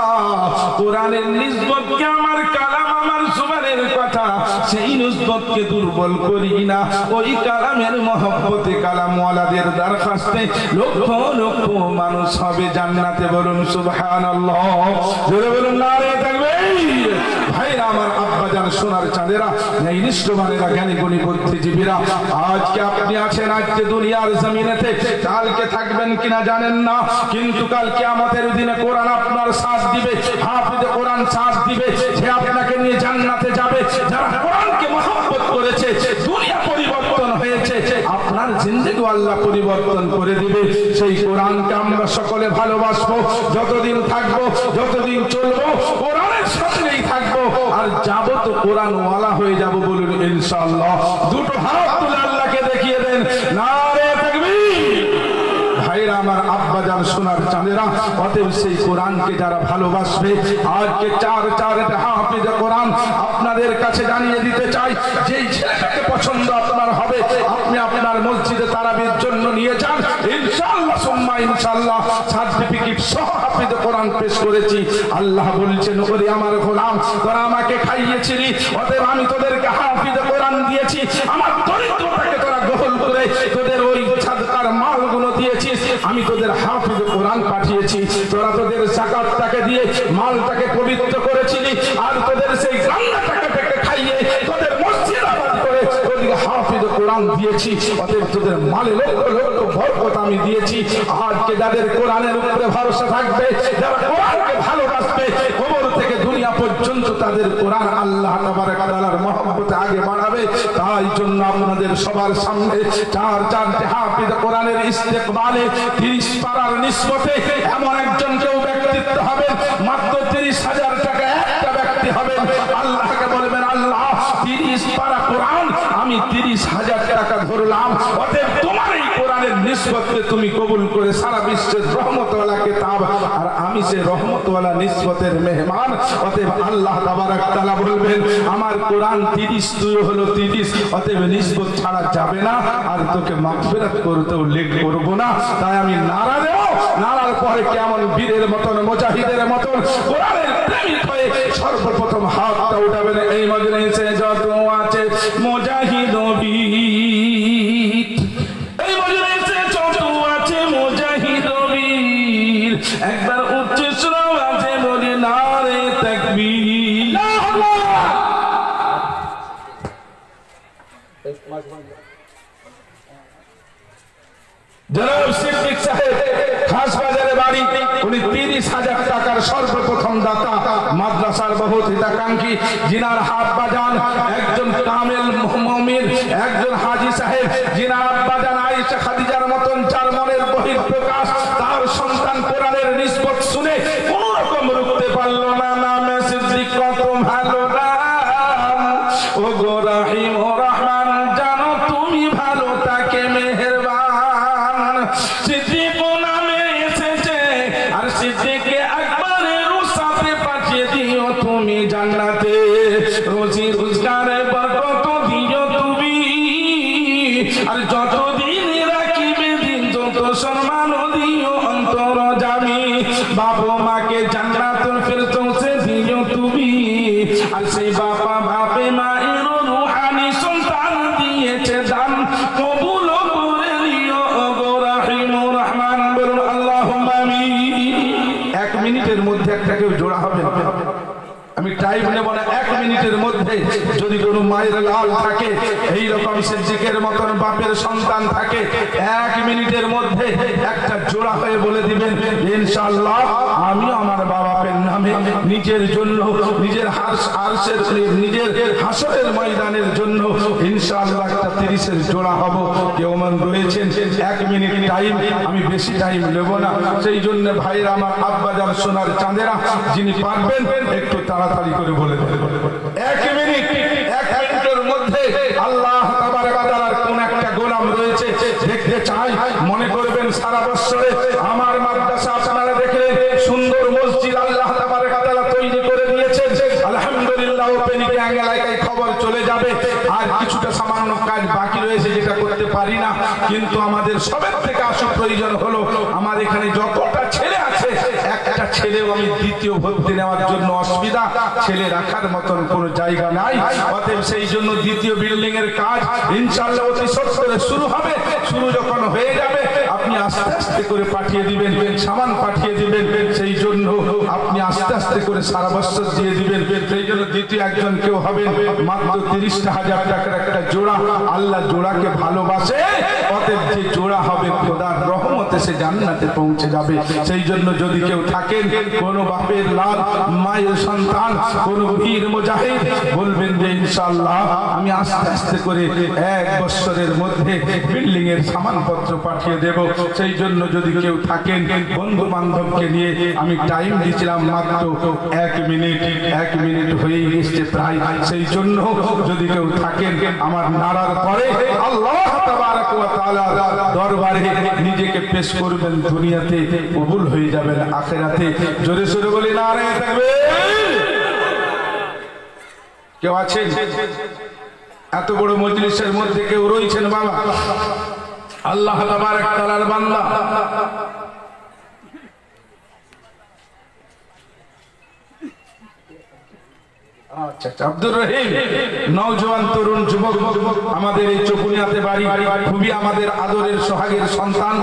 কোরআনের নিসবতকে, আমার কালাম, আমার সুবহানের কথা, সেই নিসবতকে দুর্বল করি না। ওই কালামের মহব্বতে কালামওয়ালাদের দরখাস্তে লক্ষ লক্ষ মানুষ হবে জান্নাতে। বলুন সুবহানাল্লাহ, জোরে বলুন নারে তাকবীর। ভাইরা আমার, আব্বাজান, সোনার চাঁদেরা, এই নিষ্ঠবানেরা, জ্ঞানী গুণী বুদ্ধিজীবীরা, আজকে আপনি আছেন, আজকে দুনিয়ার জমিনেতে, কালকে থাকবেন কিনা জানেন না, কিন্তু কাল কিয়ামতের দিনে কোরআন আপনার সাথ দিবে, হাফিজ কোরআন সাথ দিবে, সে আপনাকে নিয়ে জান্নাতে যাবে। যারা কোরআনকে মহব্বত করেছে, দুনিয়া পরিবর্তন হয়েছে, আপনার জিন্দেগি আল্লাহ পরিবর্তন করে দিবে। সেই কোরআনকে আমরা সকলে ভালোবাসবো, যতদিন থাকবো, যতদিন চলবো, কোরআনের সাথেই থাকবো, আর যাবো তো কোরআন ওয়ালা হয়ে যাব। বলুন ইনশাআল্লাহ। দুটো হাত তুলে আল্লাহকে দেখিয়ে দেন, নারে তাকবীর। ভাইরা আমার, আব্বাজান, সোনার চাঁদেরা, অতএব সেই কোরআনকে যারা ভালোবাসবে, আজকে চারটা হাফিজ কোরআন আপনাদের কাছে জানিয়ে দিতে চাই, যেই ছেলেটাকে পছন্দ আপনার হবে, আপনি আপনার মসজিদে তারাবির জন্য নিয়ে যান, ইনশাআল্লাহ সুম্মা ইনশাআল্লাহ সার্টিফিকেট সহ হাফিজ কোরআন পেশ করেছি। আল্লাহ বলছেন, ওরে আমার গোলাম, তোরা আমাকে খাইয়েছিলি, অতএব আমি তোদেরকে হাফিজ কোরআন দিয়েছি। আমার দরিদ্রতাকে তোরা গ্রহণ করে তোদের ওই সাদকার মালগুলো দিয়েছিস, আমি তোদের হাফিজ কোরআন পাঠিয়েছি। তোরা তোদের যাকাতটাকে দিয়ে মালটাকে পবিত্র করেছিলি, আর তোদের সেই গান্নাটাকে খাইয়ে তোদের মসজিদ আবাদ করে তোদের হাফিজ কোরআন দিয়েছি। অতএব তোদের মালে লক্ষ লক্ষ বরকত আমি দিয়েছি। আজকে যাদের কোরআনের উপরে ভরসা থাকবে, যারা কোরআনকে ভালোবাসবে, কবর থেকে দুনিয়া পর্যন্ত তাদের কোরআন আল্লাহ তাবারক ওয়া তাআলার মহব্বতে আগে বাড়াবে। তাই জন্য আপনাদের সবার সামনে চারটে হাফিজ কোরআনের ইস্তেকবালে 30 পারার নিসবতে এমন একজন কেউ ব্যক্তিত্ব হবে, মাত্র 30,000 টাকা একটা ব্যক্তি হবে। আল্লাহকে বলবেন, আল্লাহ 30 পারা কোরআন আমি 30,000 টাকা ধরলাম, অতএব তোমার এই কোরআনের নিসবতকে তুমি কবুল করে সারা বিশ্বের রহমতওয়ালা কিতাব, আর আমি সে রহমতওয়ালা নিসবতের মেহমান। অতএব আল্লাহ তাবারক তাআলা বলবেন, আমার কোরআন 30, তুই হলো 30, অতএব নিসবত ছাড়া যাবে না, আর তোকে মাগফিরাত করতেও লেট করব না। তাই আমি নারা দেব, নারার পরে কেমন বীরের মতন, মুজাহিদের মতন কোরআনের প্রেমিক হয়ে সর্বপ্রথম হাতটা উঠাবেন। এই মজলিসে যত আছে মুজাহিদ বীর, এই মজলিসে যত আছে মুজাহিদ বীর, একবার উচ্চ আওয়াজে বলি নারে তাকবীর। জনাব সিদ্দিক সাহেব খাস বাজারে বাড়ি, উনি 30,000 টাকার সর্বপ্রথম দাতা, মাদ্রাসার বহুত হিতাকাঙ্ক্ষী, জিনার আব্বাজান একজন কামেল মুমিন, একজন হাজী সাহেব, জিনার আব্বাজান আয়েশা খাদিজার মতন চার মনের বহিঃপ্রকাশ। তার সন্তান কোরআনের নিসবত শুনে কোন রকম রুখতে পারল না। নামে সিদ্দিক কত ভালো নাম, ও গো রহিম ও রহমান, জানো তুমি ভালো তাকে মেহেরবান। সিদ্দিক নামে এসেছে, আর সিদ্দিকে আকবরের সাথে পাঠিয়ে দিও তুমি জান্নাতে, রোজি রোজগারে বরকত দিও তুমি, আর যতদিন রাখিবে দিন যত সম্মান দিও অন্তর জামি, বাবা মাকে জান্নাতুল ফেরদৌসে দিও তুমি, আর সেই বাবা বাপে মায়ের রূহানি সন্তান দিয়েছে দান, কবুল করে দিও গো রহিম রহমান। বলুন আল্লাহুম্মা আমিন। 1 মিনিটের মধ্যে একটা কেউ জোড়া হবে, আমি টাইম নেব না, 1 মিনিটের মধ্যে যদি কোনো মায়ের লাল থাকে, এইরকম সিদ্দিকের মতন বাপের সন্তান থাকে, 1 মিনিটের মধ্যে একটা জোড়া হয়ে বলে দিবেন, ইনশাআল্লাহ আমিও আমার বাবাপের নামে নিজের জন্য, নিজের নিজের হাসরের ময়দানের জন্য ইনশাআল্লাহ একটা 30-এর জোড়া হব। কেউ মান রয়েছেন? 1 মিনিট টাইম, আমি বেশি টাইম নেব না। সেই জন্য ভাইরা আমার, আব্বাজান, সোনার চাঁদেরা, যিনি পারবেন একটু তাড়াতাড়ি করে বলে দেবেন। 1 মিনিট। মিনিটের মধ্যে আল্লাহ তাবারক ওয়া তাআলার কোন একটা গোলাম রয়েছে দেখতে চাই। মনে করবেন সারা বছরে আমার মাদ্রাসা আপনারা দেখলেন, সুন্দর মসজিদ আল্লাহ তাবারক ওয়া তাআলা তৈরি করে দিয়েছেন, আলহামদুলিল্লাহ। ওপেনিং এলাকায় খবর চলে যাবে, আর কিছুটা সামান্য কাজ বাকি রয়েছে যেটা করতে পারি না। কিন্তু আমাদের সবার থেকে আসল প্রয়োজন হলো, আমার এখানে যতটা ছেলে আছে, একটা ছেলেও আমি দ্বিতীয় ভর্তি নেওয়ার জন্য অসুবিধা, ছেলে রাখার মতন কোনো জায়গা নাই। অতএব সেই জন্য দ্বিতীয় বিল্ডিং এর কাজ ইনশাআল্লাহ অতি সত্বরে শুরু হবে। শুরু যখন হয়ে যাবে আপনি আস্তে আস্তে করে পাঠিয়ে দিবেন, সামান পাঠিয়ে দিবেন। সেই জন্য আপনি আস্তে আস্তে করে সারা বছর দিয়ে দিবেন। সেই জন্য দ্বিতীয় একজন কেউ হবেন, মাত্র 30,000 টাকার একটা জোড়া। আল্লাহ জোড়াকে ভালোবাসে, অতএব যে জোড়া হবে খোদার রহমতে সে জান্নাতে পৌঁছে যাবে। সেই জন্য যদি কেউ থাকেন, কোন বাপের লাল, মায়ের সন্তান, কোন বীর মুজাহিদ, বলবেন যে ইনশাআল্লাহ আমি আস্তে আস্তে করে 1 বছরের মধ্যে বিল্ডিং এর সামানপত্র পাঠিয়ে দেব। সেই জন্য যদি কেউ থাকেন, বন্ধু বান্ধবকে নিয়ে আমি টাইম দিয়েছিলাম মাত্র 1 মিনিট হয়ে গেছে প্রায়। সেই জন্য যদি কেউ থাকেন, আমার নারার পরে আল্লাহ তাবারক ওয়া তাআলা দরবারে নিজেকে পেশ করবেন, দুনিয়াতে কবুল হয়ে যাবেন আখিরাতে। জোরে সোরে বলি নারায়ে তাকবীর। কেউ আছেন এত বড় মজলিসের মধ্যে? কেউ রয়েছেন বাবা? আল্লাহ তাবারক তাআলার বান্দা, আচ্ছা আব্দুর রহিম, নওজোয়ান তরুণ যুবক, আমাদের এই চকুনিয়াতে বাড়ি, খুবই আমাদের আদরের সোহাগের সন্তান,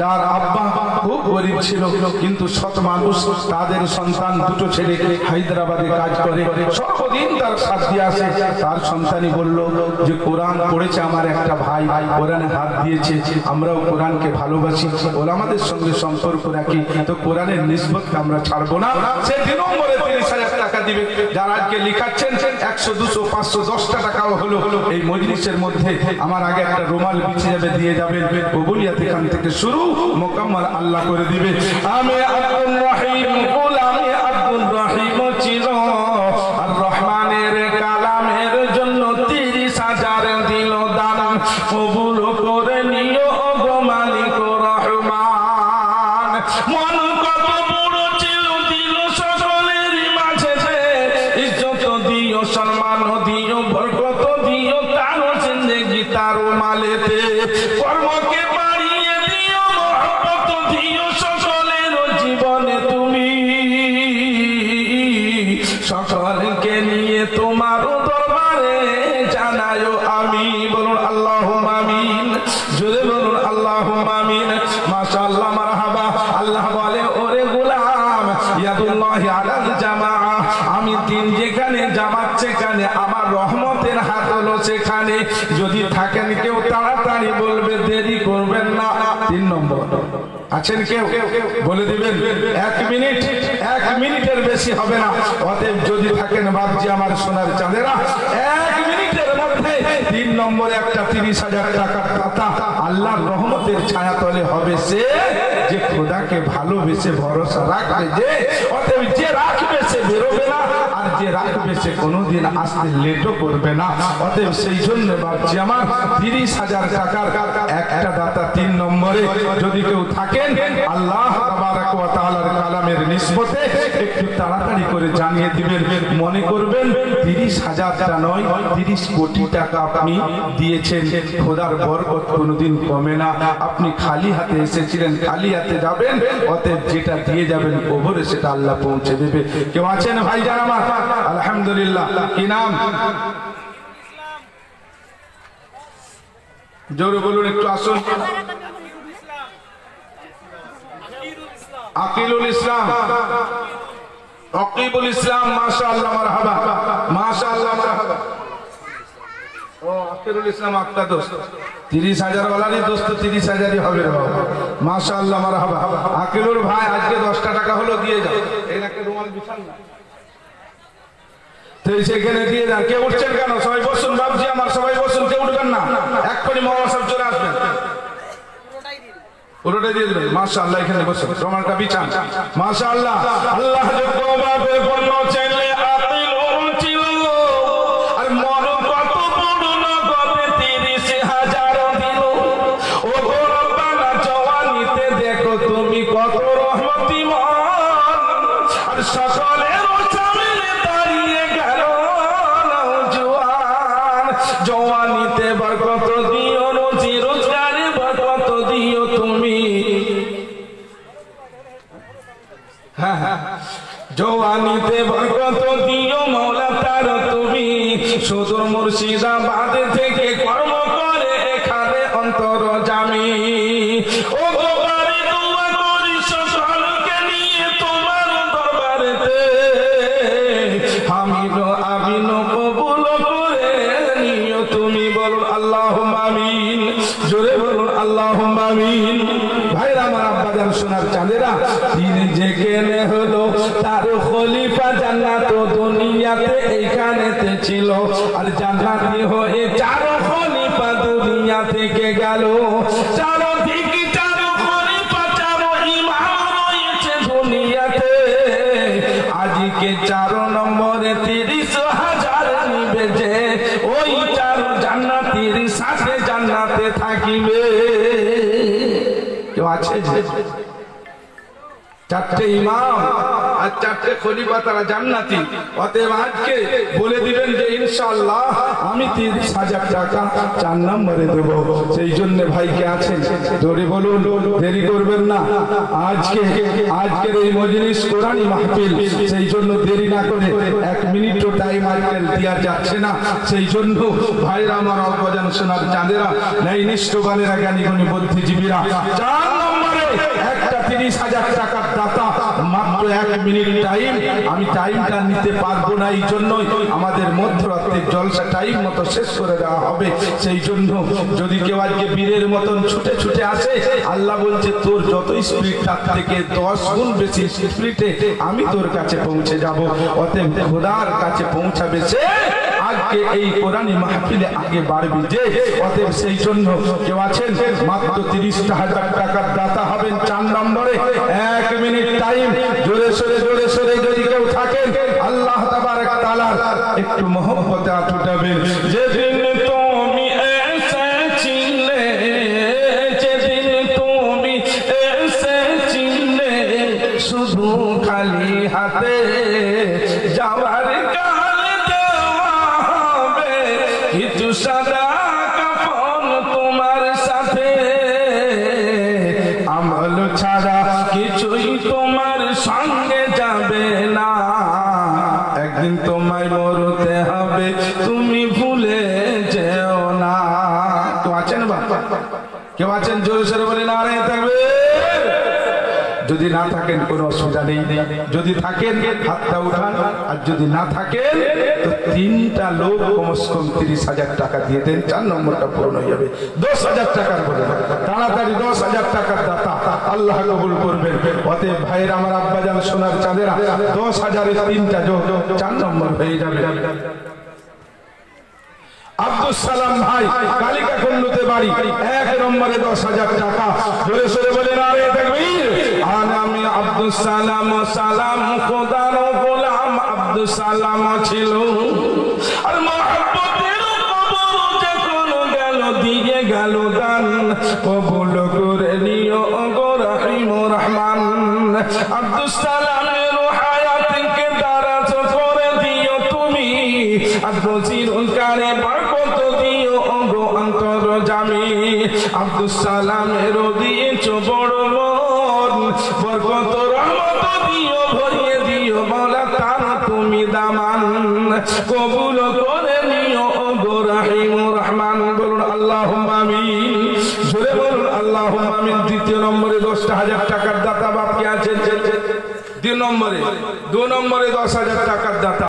যার আব্বা খুব গরিব ছিল কিন্তু সৎ মানুষ। তাদের সন্তান দুটো ছেলে হায়দ্রাবাদে কাজ করে, সর্বদিন তার সাথ দিয়ে আসে। তার সন্তানই বলল যে কোরআন পড়েছে আমার একটা ভাই, কোরআনে হাত দিয়েছে, আমরাও কোরআনকে ভালোবাসি, ওরা আমাদের সঙ্গে সম্পর্ক রাখি, তো কোরআনের নিসবতকে আমরা ছাড়বো না। সে 2 নম্বরে 30,000 টাকা দিবে। যারা আজকে লিখাচ্ছেন 100, 200, 500, 10টা টাকাও হলো এই মজলিসের মধ্যে আমার আগে একটা রুমাল বিছিয়ে যাবে, দিয়ে যাবেন। কবুলিয়াত এখান থেকে শুরু, মোকাম্মল আল্লাহ করে দিবে। আমি আব্দুর রহিম, গোলামি আব্দুর রহিম ছিল, আর রহমানের কালামের জন্য 30,000 দিল দান। কবুল করে নিও গো মালিক রহমান। মন কত বড় ছিল, দিল সকলের মাঝে, ইজ্জত দিও, সম্মান দিও, বরকত দিও, তার জিন্দেগি তার মালেতে, কর্মকে বাড়িয়ে দিও, মহব্বত দিও সকলের জীবনে। তুমি সকলকে নিয়ে তোমার দরবারে জানায় আমি। বলুন আল্লাহুম্মা আমিন, জোরে বলুন আল্লাহুম্মা আমিন। মাশাআল্লাহ, মারহাবা। আল্লাহ বলে ওরে গোলাম, ইয়াদুল্লাহি আলাল জামাআ, আমি দিন যেখানে জামাত সেখানে আমার রহমতের হাত হলো সেখানে। যদি থাকেন কেউ তাড়াতাড়ি বলবে, দেরি করবেন না। 3 নম্বর আছেন কেউ? বলে দিবেন 1 মিনিটের বেশি হবে না। অতএব যদি থাকেন বাপজি আমার সোনার চাঁদেরা, 1 মিনিটের মধ্যে 3 নম্বরে একটা 30,000 টাকার দাতা আল্লাহর রহমতের ছায়াতলে হবে সে যে খোদাকে ভালোবেসে ভরসা রাখবে। যে অতএব যে রাখবে সে বেরোবে না, আর যে রাখবে সে কোনোদিন আসতে লেটও করবে না। অতএব সেই জন্য বাপজি আমার 30,000 টাকার একটা দাতা 3 নম্বরে যদি কেউ থাকেন, আল্লাহ তাবারক ওয়া তাআলার কালামের নিসবতে একটু তাড়াতাড়ি করে জানিয়ে দিবেন। মনে করবেন 30,000টা নয়, 30 কোটি টাকা আপনি দিয়েছেন। খোদার বরকত কোনোদিন কমে না। আপনি খালি হাতে এসেছিলেন, খালি হাতে যাবেন। অতএব যেটা দিয়ে যাবেন ওপরে সেটা আল্লাহ পৌঁছে দেবে। কেউ আছেন ভাইজান আমার? আলহামদুলিল্লাহ। কি নাম? জোরে বলুন, একটু আসুন। আকিলুল ইসলাম, আকিবুল ইসলাম, মাশাআল্লাহ, মারহাবা, মাশাআল্লাহ, মারহাবা। ও আকিলুল ইসলাম আপনার দোস্ত, 30,000 ওয়ালারই দোস্ত, 30,000ই হবে বাবা। মাশাআল্লাহ, মারহাবা। আকিলুল ভাই আজকে 10টা টাকা হলো দিয়ে যাও। এনাকে রুমাল বিছান না, তো সেখানে দিয়ে যান। কে উঠছেন কেন? সবাই বসুন বাবজি আমার, সবাই বসুন, কেউ উঠবেন না। এক্ষুনি মামা সাহেব চলে আসবেন, পুরোটাই দিয়ে দেবেন। মাশাআল্লাহ, এখানে বসুন, রুমালটা বিছান। মাশাআল্লাহ। আল্লাহ যোগ্যভাবে বলল চাইলে আকিল ছিল, আর আর সকলের সামনে দাঁড়িয়ে গেল নওজোয়ান। জওয়ানিতে বরকত দিও, রুজি রোজগারে বরকত দিও তুমি। জওয়ানিতে বরকত দিও মওলা তার তুমি। সুদূর মুর্শিদাবাদ থেকে কর্ম করে এখানে অন্তরজামি। ও গোপালে দোয়া করি সকলকে নিয়ে তোমার দরবারেতে। আমিন আমিন কবুল করে নিও তুমি। বলুন আল্লাহুম্মা আমিন, জোরে বলুন আল্লাহুম্মা আমিন। ভাইরা আমার, আব্বাজান সোনার চাঁদেরা, তিনি যেখানে হলো তার খলিফা জান্নাত দুনিয়াতে এইখানেতে ছিল। আর জান্নাতি হয়ে চার খলিফা দুনিয়া থেকে গেল। চারদিকে চার খলিফা চার ইমাম রয়েছে দুনিয়াতে। আজকে 4 নম্বরে 30,000 নিবে যে, ওই 4 জান্নাতীর সাথে জান্নাতে থাকিবে। কেউ আছে? 4টে ইমাম আর 4টে খলিফা, তারা জান্নাতি। অতএব আজকে বলে দিবেন যে ইনশাআল্লাহ আমি 30,000 টাকা 4 নম্বরে দেব। সেই জন্য ভাইকে আছেন, জোরে বলুন, দেরি করবেন না। আজকের এই মজলিস কোরআনী মাহফিল, সেই জন্য দেরি না করে 1 মিনিটও টাইম আজকাল দেওয়া যাচ্ছে না। সেই জন্য ভাইরা আমার, অল্পজন সোনার চাঁদেরা, ন্যায় নিষ্ঠবানেরা, জ্ঞানীগুণী বুদ্ধিজীবীরা, 4 নম্বরে একটা 30,000 টাকার দাতা, মাত্র 1 মিনিট টাইম। আমি টাইমটা নিতে পারবো না, এই জন্যই আমাদের মধ্যরাত্রির জলসা টাইম মতো শেষ করে দেওয়া হবে। সেই জন্য যদি কেউ আজকে বীরের মতন ছুটে ছুটে আসে, আল্লাহ বলছে তোর যত স্পিড তার থেকে 10 গুণ বেশি স্পিডে আমি তোর কাছে পৌঁছে যাব। অতএব খোদার কাছে পৌঁছাবে সে আজকে এই কোরআনী মাহফিলে আগে বাড়বি যে। অতএব সেই জন্য কেউ আছেন, মাত্র 30,000 টাকার দাতা হবেন 4 নম্বরে। 1 মিনিট টাইম, জোরে সরে যদি কেউ থাকেন, আল্লাহ তাবারক তাআলার একটু মহব্বতে হাত উঠাবেন। যেদিন তুমি এসেছিলে, যেদিন তুমি এসেছিলে, শুধু খালি হাতে যাওয়ার কালে দেওয়া হবে কিছু সাদা কাফন তোমার সাথে। আমল ছাড়া কিছুই তোমার সঙ্গে যাবে না। একদিন তোমায় মরতে হবে, তুমি ভুলে যেও না। তো আছেন বাবা? কেউ আছেন? জোরে সরে বলে নারে থাকবে। যদি না থাকেন কোনো অসুবিধা নেই, যদি থাকেন হাতটা উঠান, আর যদি না থাকেন তো 3টা লোক কমসে কম 30,000 টাকা দিয়ে দেন। 4 নম্বরটা পূরণ হয়ে যাবে। 10,000 টাকার বলে তাড়াতাড়ি 10,000 টাকার দাতা আল্লাহ কবুল করবেন। অতএব ভাইয়ের আমার, আব্বাজান সোনার চাঁদেরা, 10,000-এর 3টা যোগ 4 নম্বর হয়ে যাবে। আব্দুল সালাম ভাই, কালিকা কুল্লুতে বাড়ি, 1 নম্বরে 10,000 টাকা। জোরে সরে বলে নারে তাকবীর। আমি আব্দুল সালাম, সালাম খোদার গোলাম আব্দুল সালাম ছিল। আর মহব্বতের কবর যখন গেল, দিয়ে গেল দান, কবুল করে নিও গো রহিম রহমান। আব্দুল সালামের হায়াতকে দারাজ করে দিও তুমি। আব্দুল চিরকালে বরকত দিও গো অন্তরজামি। আব্দুল সালামের দিয়েছ বড় মন, বরকত রহমত দিও, ভরিয়ে দিও মওলা তার তুমি দামান। কবুল করে নিও গো রহিম রহমান। বলুন আল্লাহুম্মা আমিন, জোরে বলুন আল্লাহুম্মা আমিন। 2 নম্বরে 10,000 টাকার দাতা বাপ কে আছেন? 2 নম্বরে 10,000 টাকার দাতা